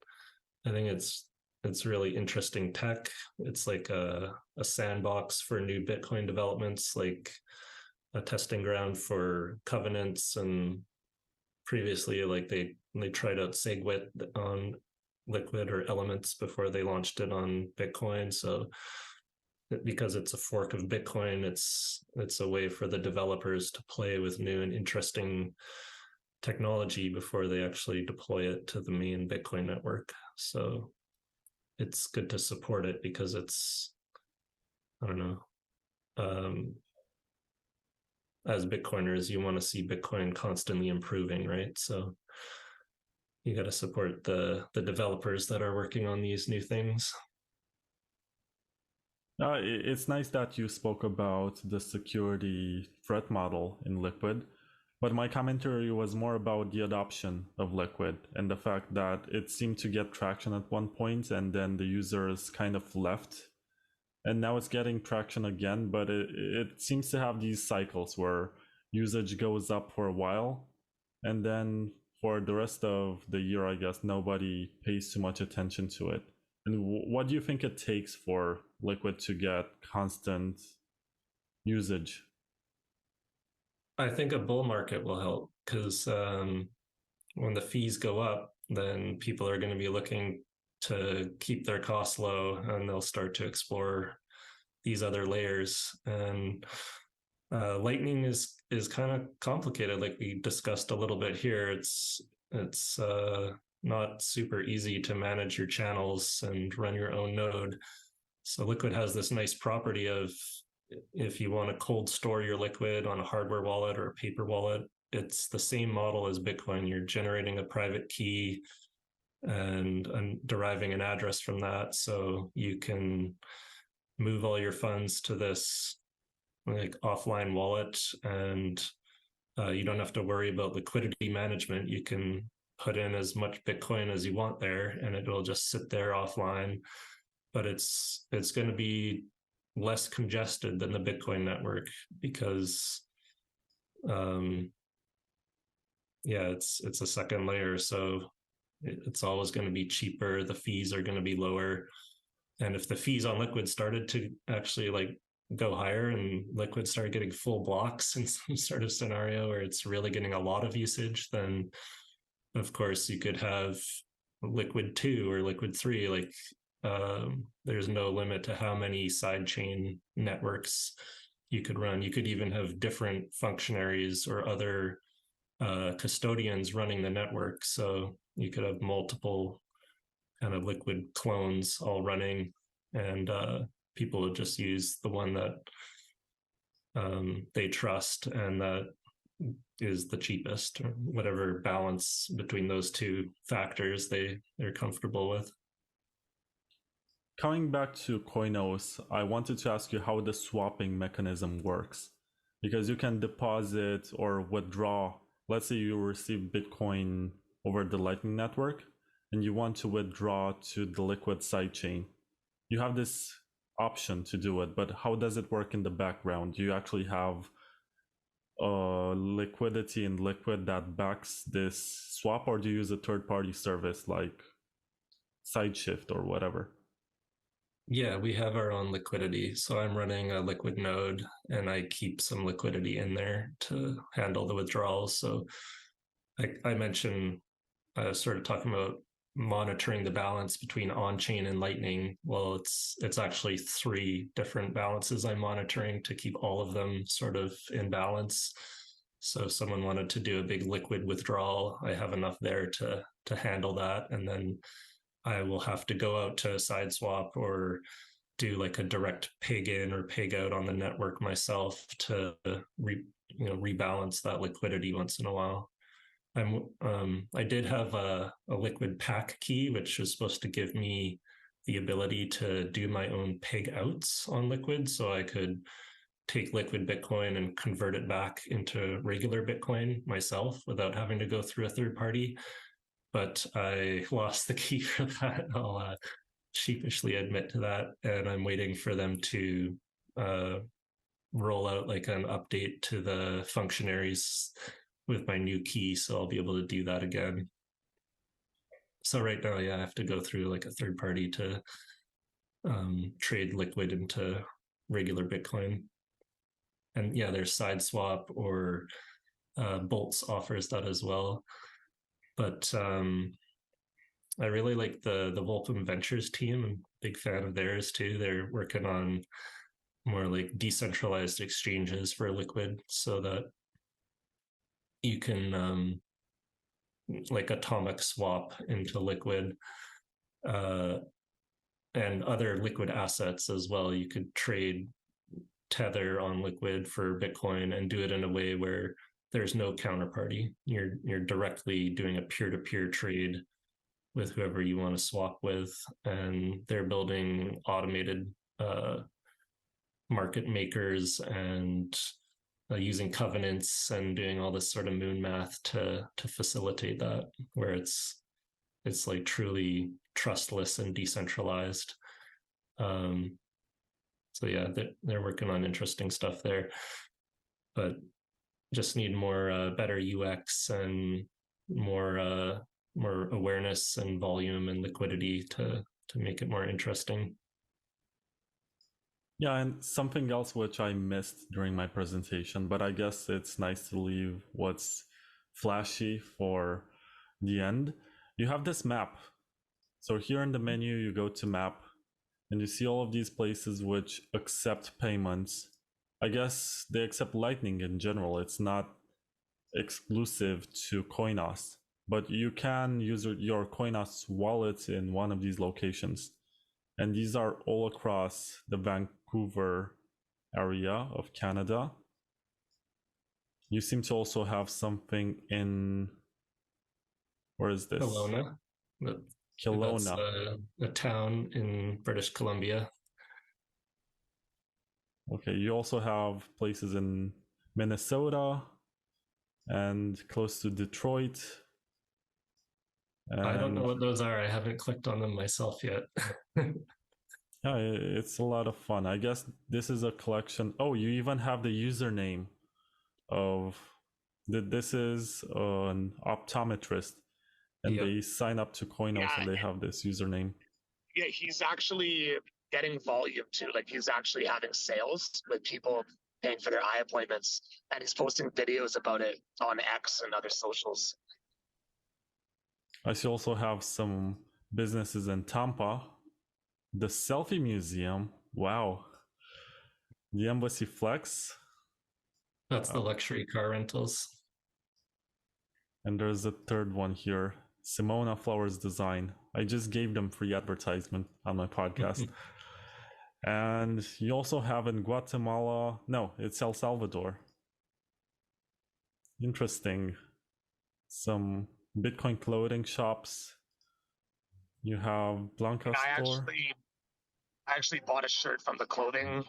I think it's really interesting tech. It's like a sandbox for new Bitcoin developments, like a testing ground for covenants. And previously, like they tried out SegWit on Liquid or Elements before they launched it on Bitcoin. So because it's a fork of Bitcoin, it's a way for the developers to play with new and interesting technology before they actually deploy it to the main Bitcoin network. So it's good to support it because it's, I don't know, as Bitcoiners, you want to see Bitcoin constantly improving, right? So you got to support the developers that are working on these new things. It's nice that you spoke about the security threat model in Liquid, but my commentary was more about the adoption of Liquid and the fact that it seemed to get traction at one point and then the users kind of left. And now it's getting traction again, but it seems to have these cycles where usage goes up for a while, and then for the rest of the year, I guess, nobody pays too much attention to it. And what do you think it takes for Liquid to get constant usage? I think a bull market will help, because when the fees go up, then people are going to be looking to keep their costs low, and they'll start to explore these other layers. And Lightning is kind of complicated, like we discussed a little bit here. It's not super easy to manage your channels and run your own node. So Liquid has this nice property of, if you want to cold store your Liquid on a hardware wallet or a paper wallet, it's the same model as Bitcoin. You're generating a private key and deriving an address from that. So you can move all your funds to this like offline wallet and You don't have to worry about liquidity management. You can put in as much Bitcoin as you want there, and it will just sit there offline. But it's going to be less congested than the Bitcoin network because, it's a second layer, so it's always going to be cheaper. The fees are going to be lower, and if the fees on Liquid started to actually like go higher and Liquid started getting full blocks in some sort of scenario where it's really getting a lot of usage, then of course you could have Liquid 2 or Liquid 3. Like there's no limit to how many sidechain networks you could run. You could even have different functionaries or other custodians running the network. So you could have multiple kind of Liquid clones all running, and people would just use the one that they trust and that is the cheapest, or whatever balance between those two factors they're comfortable with. Coming back to Coinos, I wanted to ask you how the swapping mechanism works, because you can deposit or withdraw. Let's say you receive Bitcoin over the Lightning Network and you want to withdraw to the Liquid sidechain. You have this option to do it, but how does it work in the background? Do you actually have liquidity in Liquid that backs this swap, or do you use a third-party service like Sideshift or whatever? Yeah, we have our own liquidity. So I'm running a Liquid node and I keep some liquidity in there to handle the withdrawals. So I mentioned sort of talking about monitoring the balance between on-chain and Lightning. Well, it's actually 3 different balances I'm monitoring to keep all of them sort of in balance. So if someone wanted to do a big Liquid withdrawal, I have enough there to handle that, and then I will have to go out to SideSwap or do like a direct pig in or pig out on the network myself to rebalance that liquidity once in a while. I did have a Liquid pack key, which was supposed to give me the ability to do my own pig outs on Liquid, so I could take Liquid Bitcoin and convert it back into regular Bitcoin myself without having to go through a third party. But I lost the key for that. I'll sheepishly admit to that, and I'm waiting for them to roll out like an update to the functionaries with my new key, so I'll be able to do that again. So right now, I have to go through like a third party to trade Liquid into regular Bitcoin. And yeah, there's SideSwap or Boltz offers that as well. But I really like the Volpum Ventures team. I'm a big fan of theirs too. They're working on more like decentralized exchanges for Liquid, so that you can like atomic swap into Liquid and other Liquid assets as well. You could trade Tether on Liquid for Bitcoin and do it in a way where there's no counterparty. You're directly doing a peer-to-peer trade with whoever you want to swap with, and they're building automated market makers and using covenants and doing all this sort of moon math to facilitate that, where it's like truly trustless and decentralized. So yeah, they're working on interesting stuff there, but just need more better UX and more awareness and volume and liquidity to make it more interesting. Yeah, and something else which I missed during my presentation, but I guess it's nice to leave what's flashy for the end. You have this map. So here in the menu, you go to map and you see all of these places which accept payments. I guess they accept Lightning in general. It's not exclusive to Coinos, but you can use your Coinos wallet in one of these locations. And these are all across the Vancouver area of Canada. You seem to also have something in, where is this? Kelowna. Kelowna. That's a town in British Columbia. Okay, you also have places in Minnesota, and close to Detroit. I don't know what those are. I haven't clicked on them myself yet. Yeah, it's a lot of fun. I guess this is a collection. Oh, you even have the username of this is an optometrist, and Yep. they sign up to Coinos and they have this username. Yeah, he's actually getting volume too. Like he's actually having sales with people paying for their eye appointments, and he's posting videos about it on X and other socials. I see also have some businesses in Tampa. The Selfie Museum. Wow. The Embassy Flex. That's the luxury car rentals. And there's a third one here. Simona Flowers Design. I just gave them free advertisement on my podcast. And you also have in Guatemala. No, it's El Salvador. Interesting. Some Bitcoin clothing shops. You have Blanca store. I actually bought a shirt from the clothing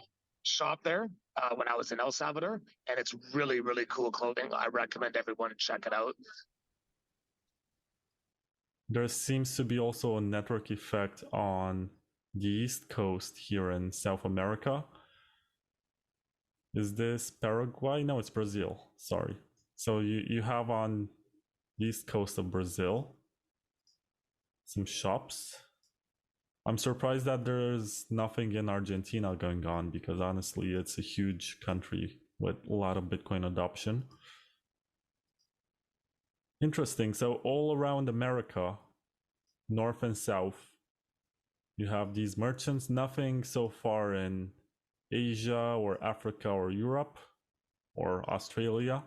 shop there when I was in El Salvador, and it's really, really cool clothing. I recommend everyone check it out. There seems to be also a network effect on the East Coast here in South America. Is this Paraguay? No, it's Brazil. Sorry. So you have on the East Coast of Brazil some shops. I'm surprised that there's nothing in Argentina going on, because honestly, it's a huge country with a lot of Bitcoin adoption. Interesting. So all around America, north and south, you have these merchants. Nothing so far in Asia or Africa or Europe or Australia.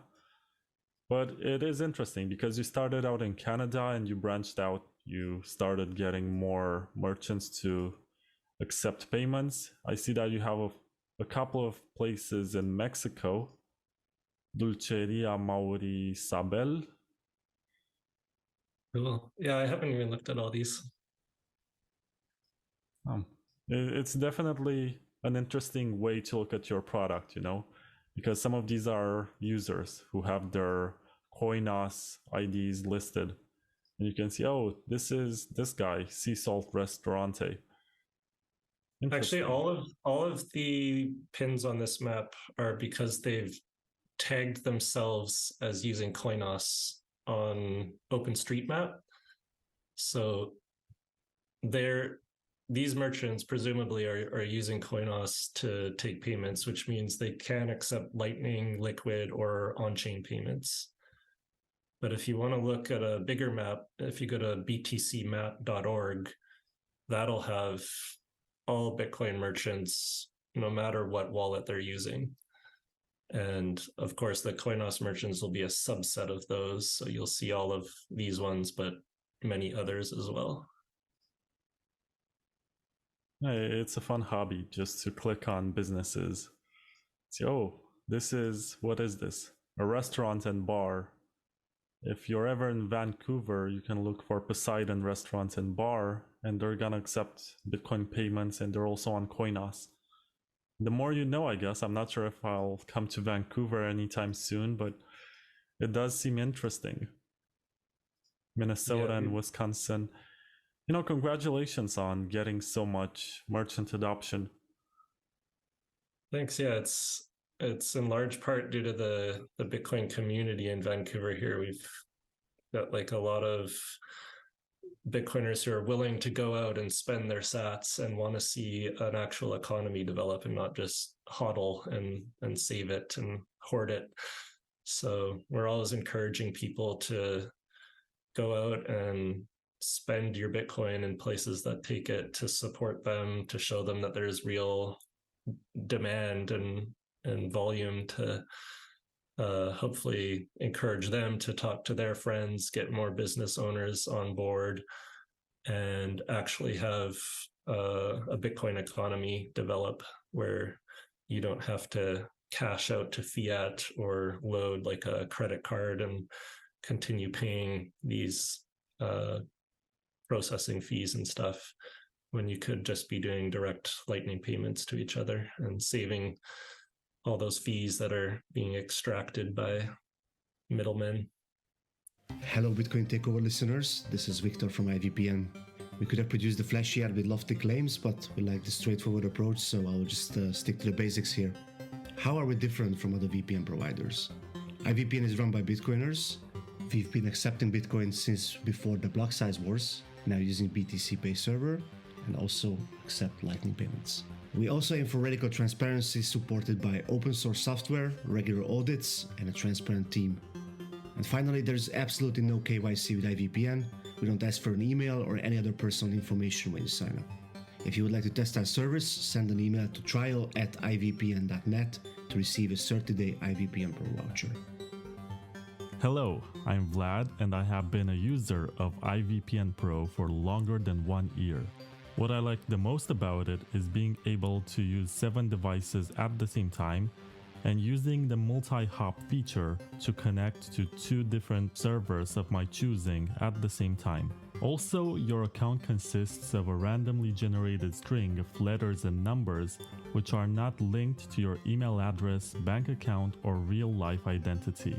But it is interesting because you started out in Canada and you branched out. You started getting more merchants to accept payments. I see that you have a couple of places in Mexico. Dulceria Mauri Sabel. Cool. Yeah, I haven't even looked at all these. It's definitely an interesting way to look at your product, you know, because some of these are users who have their Coinos IDs listed. And you can see, oh, this is this guy, Sea Salt Restaurante. Actually, all of the pins on this map are because they've tagged themselves as using Coinos on OpenStreetMap. So these merchants presumably are using Coinos to take payments, which means they can accept Lightning, Liquid, or on-chain payments. But if you want to look at a bigger map, if you go to btcmap.org, that'll have all Bitcoin merchants, no matter what wallet they're using. And of course, the Coinos merchants will be a subset of those. So you'll see all of these ones, but many others as well. It's a fun hobby just to click on businesses. See, oh, what is this? A restaurant and bar. If you're ever in Vancouver, you can look for Poseidon Restaurant and Bar, and they're gonna accept Bitcoin payments, and they're also on Coinos. The more you know, I guess. I'm not sure if I'll come to Vancouver anytime soon, but it does seem interesting. Minnesota and Wisconsin. You know, congratulations on getting so much merchant adoption. Thanks. Yeah, it's in large part due to the Bitcoin community in Vancouver here. We've got like a lot of Bitcoiners who are willing to go out and spend their sats and want to see an actual economy develop and not just hodl and save it and hoard it. So we're always encouraging people to go out and spend your Bitcoin in places that take it, to support them, to show them that there's real demand and volume, to hopefully encourage them to talk to their friends, get more business owners on board, and actually have a Bitcoin economy develop where you don't have to cash out to fiat or load like a credit card and continue paying these processing fees and stuff, when you could just be doing direct Lightning payments to each other and saving all those fees that are being extracted by middlemen. Hello, Bitcoin Takeover listeners. This is Victor from IVPN. We could have produced the flashy ad with lofty claims, but we like the straightforward approach, so I'll just stick to the basics here. How are we different from other VPN providers? IVPN is run by Bitcoiners. We've been accepting Bitcoin since before the block size wars, now using BTC Pay server, and also accept Lightning payments. We also aim for radical transparency supported by open source software, regular audits, and a transparent team. And finally, there's absolutely no KYC with IVPN. We don't ask for an email or any other personal information when you sign up. If you would like to test our service, send an email to trial@ivpn.net to receive a 30-day IVPN Pro voucher. Hello, I'm Vlad, and I have been a user of IVPN Pro for longer than 1 year. What I like the most about it is being able to use 7 devices at the same time and using the multi-hop feature to connect to 2 different servers of my choosing at the same time. Also, your account consists of a randomly generated string of letters and numbers which are not linked to your email address, bank account, or real-life identity.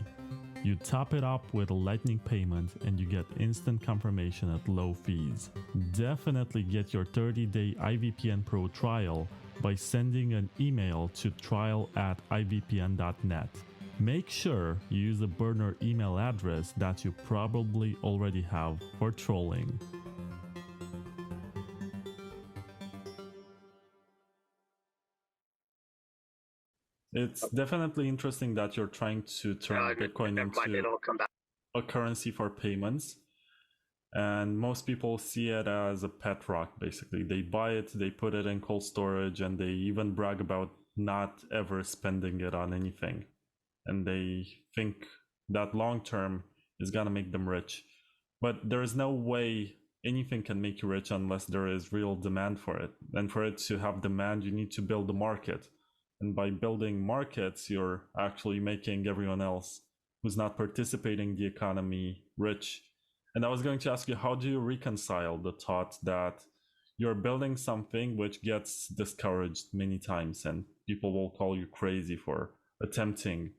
You top it up with a Lightning payment and you get instant confirmation at low fees. Definitely get your 30-day IVPN Pro trial by sending an email to trial@ivpn.net. Make sure you use a burner email address that you probably already have for trolling. It's definitely interesting that you're trying to turn Bitcoin into a currency for payments. And most people see it as a pet rock, basically. They buy it, they put it in cold storage, and they even brag about not ever spending it on anything. And they think that long term is gonna make them rich. But there is no way anything can make you rich unless there is real demand for it. And for it to have demand, you need to build a market. And by building markets, you're actually making everyone else who's not participating in the economy rich. And I was going to ask you, how do you reconcile the thought that you're building something which gets discouraged many times and people will call you crazy for attempting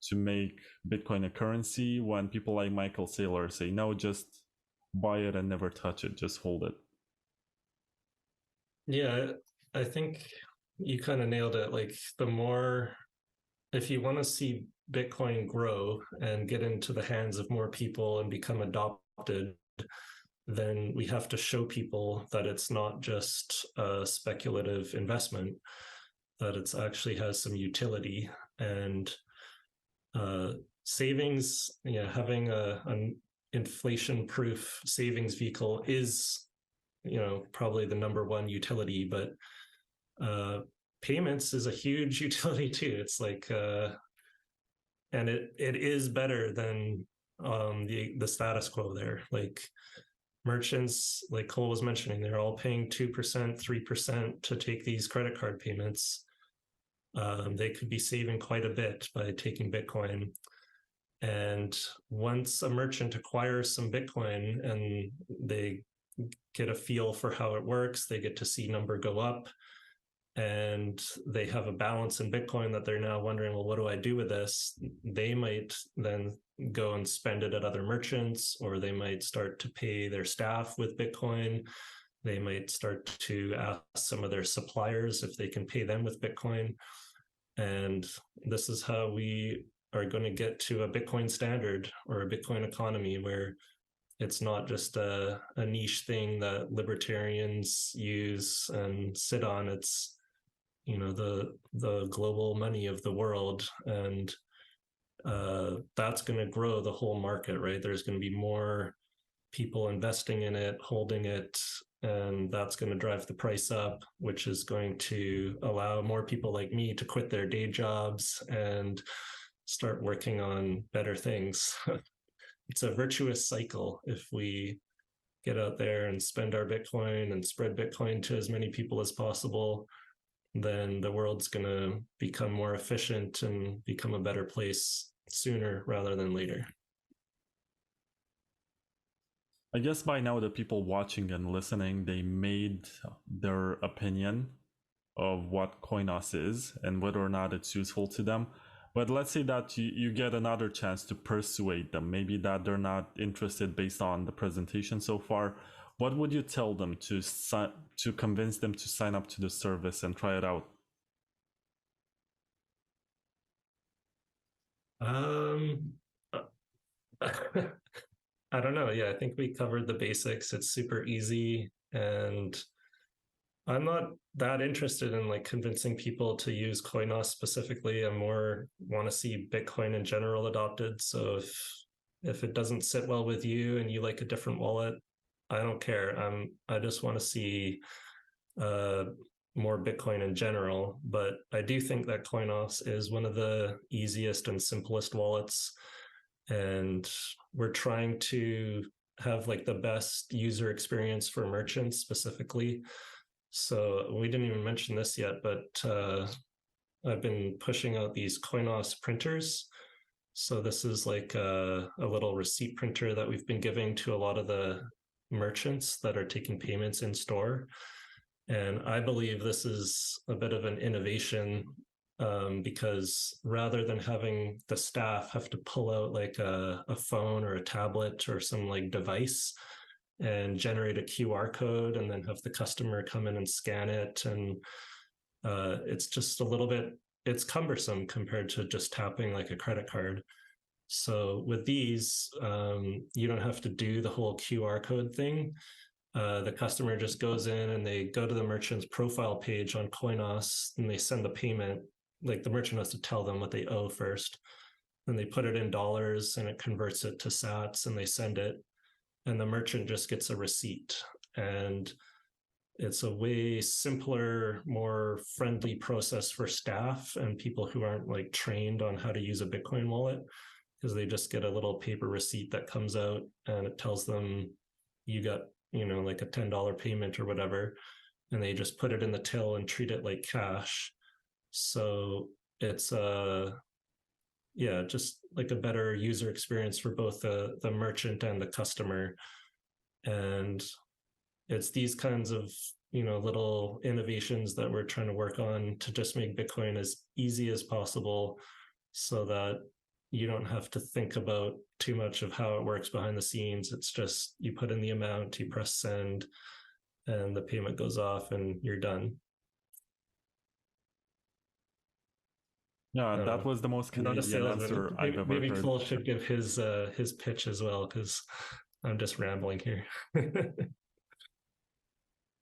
to make Bitcoin a currency, when people like Michael Saylor say, no, just buy it and never touch it, just hold it? Yeah, I think you kind of nailed it. Like, the more, if you want to see Bitcoin grow and get into the hands of more people and become adopted, then we have to show people that it's not just a speculative investment, that it's actually has some utility. And savings, having an inflation-proof savings vehicle is, probably the number one utility, but payments is a huge utility too. It's like, and it is better than the status quo there. Like, merchants, like Cole was mentioning, they're all paying 2%, 3% to take these credit card payments. They could be saving quite a bit by taking Bitcoin. And once a merchant acquires some Bitcoin and they get a feel for how it works, they get to see number go up, and they have a balance in Bitcoin that they're now wondering, well, what do I do with this? They might then go and spend it at other merchants, or they might start to pay their staff with Bitcoin. They might start to ask some of their suppliers if they can pay them with Bitcoin. And this is how we are going to get to a Bitcoin standard or a Bitcoin economy, where it's not just a niche thing that libertarians use and sit on. It's, the global money of the world. And that's going to grow the whole market, right? There's going to be more people investing in it, holding it, and that's going to drive the price up, which is going to allow more people like me to quit their day jobs and start working on better things. It's a virtuous cycle. If we get out there and spend our Bitcoin and spread Bitcoin to as many people as possible, then the world's going to become more efficient and become a better place sooner rather than later. I guess by now the people watching and listening, they made their opinion of what Coinos is and whether or not it's useful to them. But let's say that you get another chance to persuade them, maybe that they're not interested based on the presentation so far. What would you tell them to convince them to sign up to the service and try it out? I don't know. Yeah, I think we covered the basics. It's super easy, and I'm not that interested in like convincing people to use Coinos specifically. I more want to see Bitcoin in general adopted. So if it doesn't sit well with you and you like a different wallet, I don't care. I just want to see more Bitcoin in general. But I do think that Coinos is one of the easiest and simplest wallets, and we're trying to have like the best user experience for merchants specifically. So we didn't even mention this yet, but I've been pushing out these Coinos printers. So this is like a little receipt printer that we've been giving to a lot of the merchants that are taking payments in store. And I believe this is a bit of an innovation because rather than having the staff have to pull out like a phone or a tablet or some like device and generate a QR code and then have the customer come in and scan it. And it's just a little bit, it's cumbersome compared to just tapping like a credit card. So with these, you don't have to do the whole QR code thing. The customer just goes in and they go to the merchant's profile page on Coinos and they send the payment. Like the merchant has to tell them what they owe first. Then they put it in dollars and it converts it to sats and they send it. And the merchant just gets a receipt. And it's a way simpler, more friendly process for staff and people who aren't like trained on how to use a Bitcoin wallet, because they just get a little paper receipt that comes out and it tells them you got, like a $10 payment or whatever, and they just put it in the till and treat it like cash. So it's just like a better user experience for both the merchant and the customer. And it's these kinds of, little innovations that we're trying to work on to just make Bitcoin as easy as possible so that you don't have to think about too much of how it works behind the scenes. It's just, you put in the amount, you press send, and the payment goes off and you're done. Yeah, that was the most Canadian answer I've ever heard. Maybe Cole should give his pitch as well, because I'm just rambling here.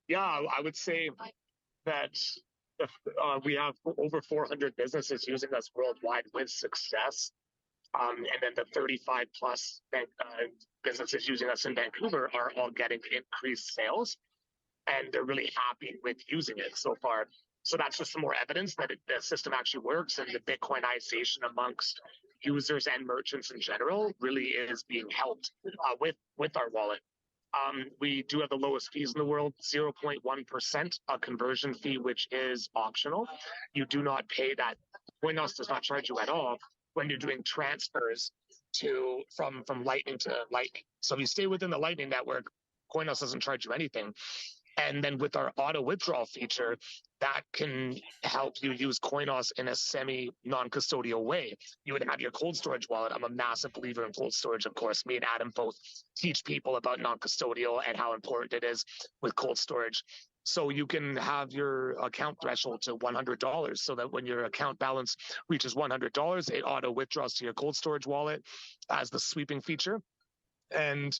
Yeah, I would say that we have over 400 businesses using us worldwide with success. And then the 35 plus businesses using us in Vancouver are all getting increased sales, and they're really happy with using it so far. So that's just some more evidence that the system actually works, and the Bitcoinization amongst users and merchants in general really is being helped with our wallet. We do have the lowest fees in the world, 0.1% a conversion fee, which is optional. You do not pay that. Coinos does not charge you at all when you're doing transfers from Lightning to Lightning. So if you stay within the Lightning network, Coinos doesn't charge you anything. And then with our auto withdrawal feature, that can help you use Coinos in a semi non-custodial way. You would have your cold storage wallet. I'm a massive believer in cold storage, of course. Me and Adam both teach people about non-custodial and how important it is with cold storage. So you can have your account threshold to $100 so that when your account balance reaches $100, it auto withdraws to your cold storage wallet as the sweeping feature. And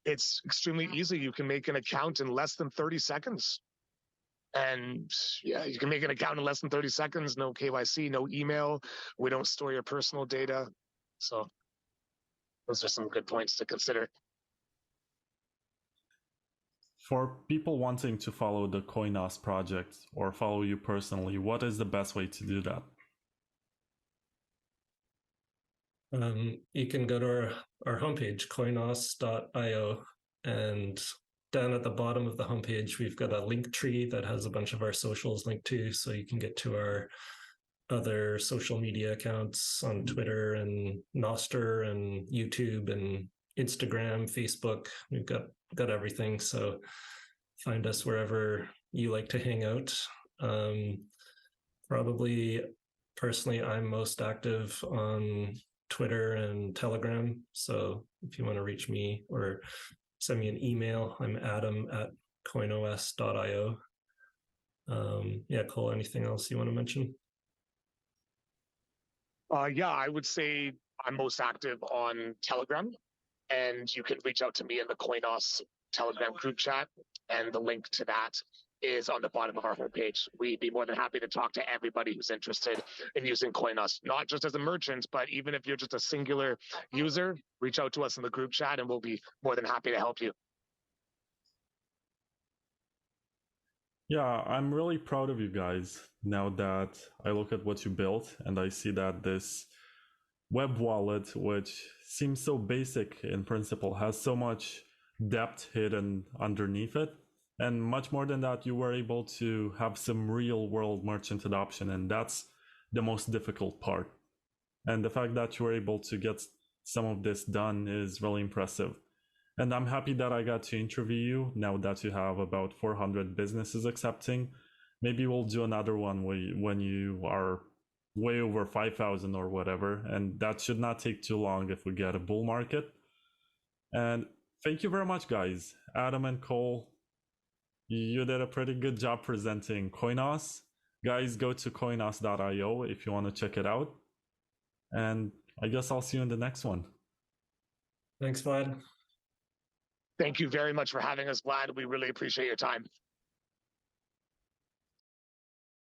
it's extremely easy. You can make an account in less than 30 seconds. And yeah, you can make an account in less than 30 seconds. No KYC, no email. We don't store your personal data. So those are some good points to consider. For people wanting to follow the Coinos project or follow you personally, what is the best way to do that? You can go to our homepage, coinos.io, and down at the bottom of the homepage, we've got a link tree that has a bunch of our socials linked to, so you can get to our other social media accounts on Twitter and Nostr and YouTube and Instagram, Facebook. We've got everything, so find us wherever you like to hang out. Probably Personally, I'm most active on Twitter and Telegram. So if you want to reach me or send me an email, I'm adam@coinos.io. Yeah, Cole, anything else you want to mention? Yeah, I would say I'm most active on Telegram, and you can reach out to me in the Coinos Telegram group chat, and the link to that is on the bottom of our homepage. We'd be more than happy to talk to everybody who's interested in using Coinos, not just as a merchant, but even if you're just a singular user, reach out to us in the group chat and we'll be more than happy to help you. Yeah, I'm really proud of you guys now that I look at what you built and I see that this web wallet, which seems so basic in principle, has so much depth hidden underneath it. And much more than that, you were able to have some real world merchant adoption, and that's the most difficult part. And the fact that you were able to get some of this done is really impressive. And I'm happy that I got to interview you now that you have about 400 businesses accepting. Maybe we'll do another one when you are way over 5,000 or whatever. And that should not take too long if we get a bull market. And thank you very much, guys. Adam and Cole, you did a pretty good job presenting Coinos. Guys, go to coinos.io if you want to check it out. And I guess I'll see you in the next one. Thanks, Vlad. Thank you very much for having us, Vlad. We really appreciate your time.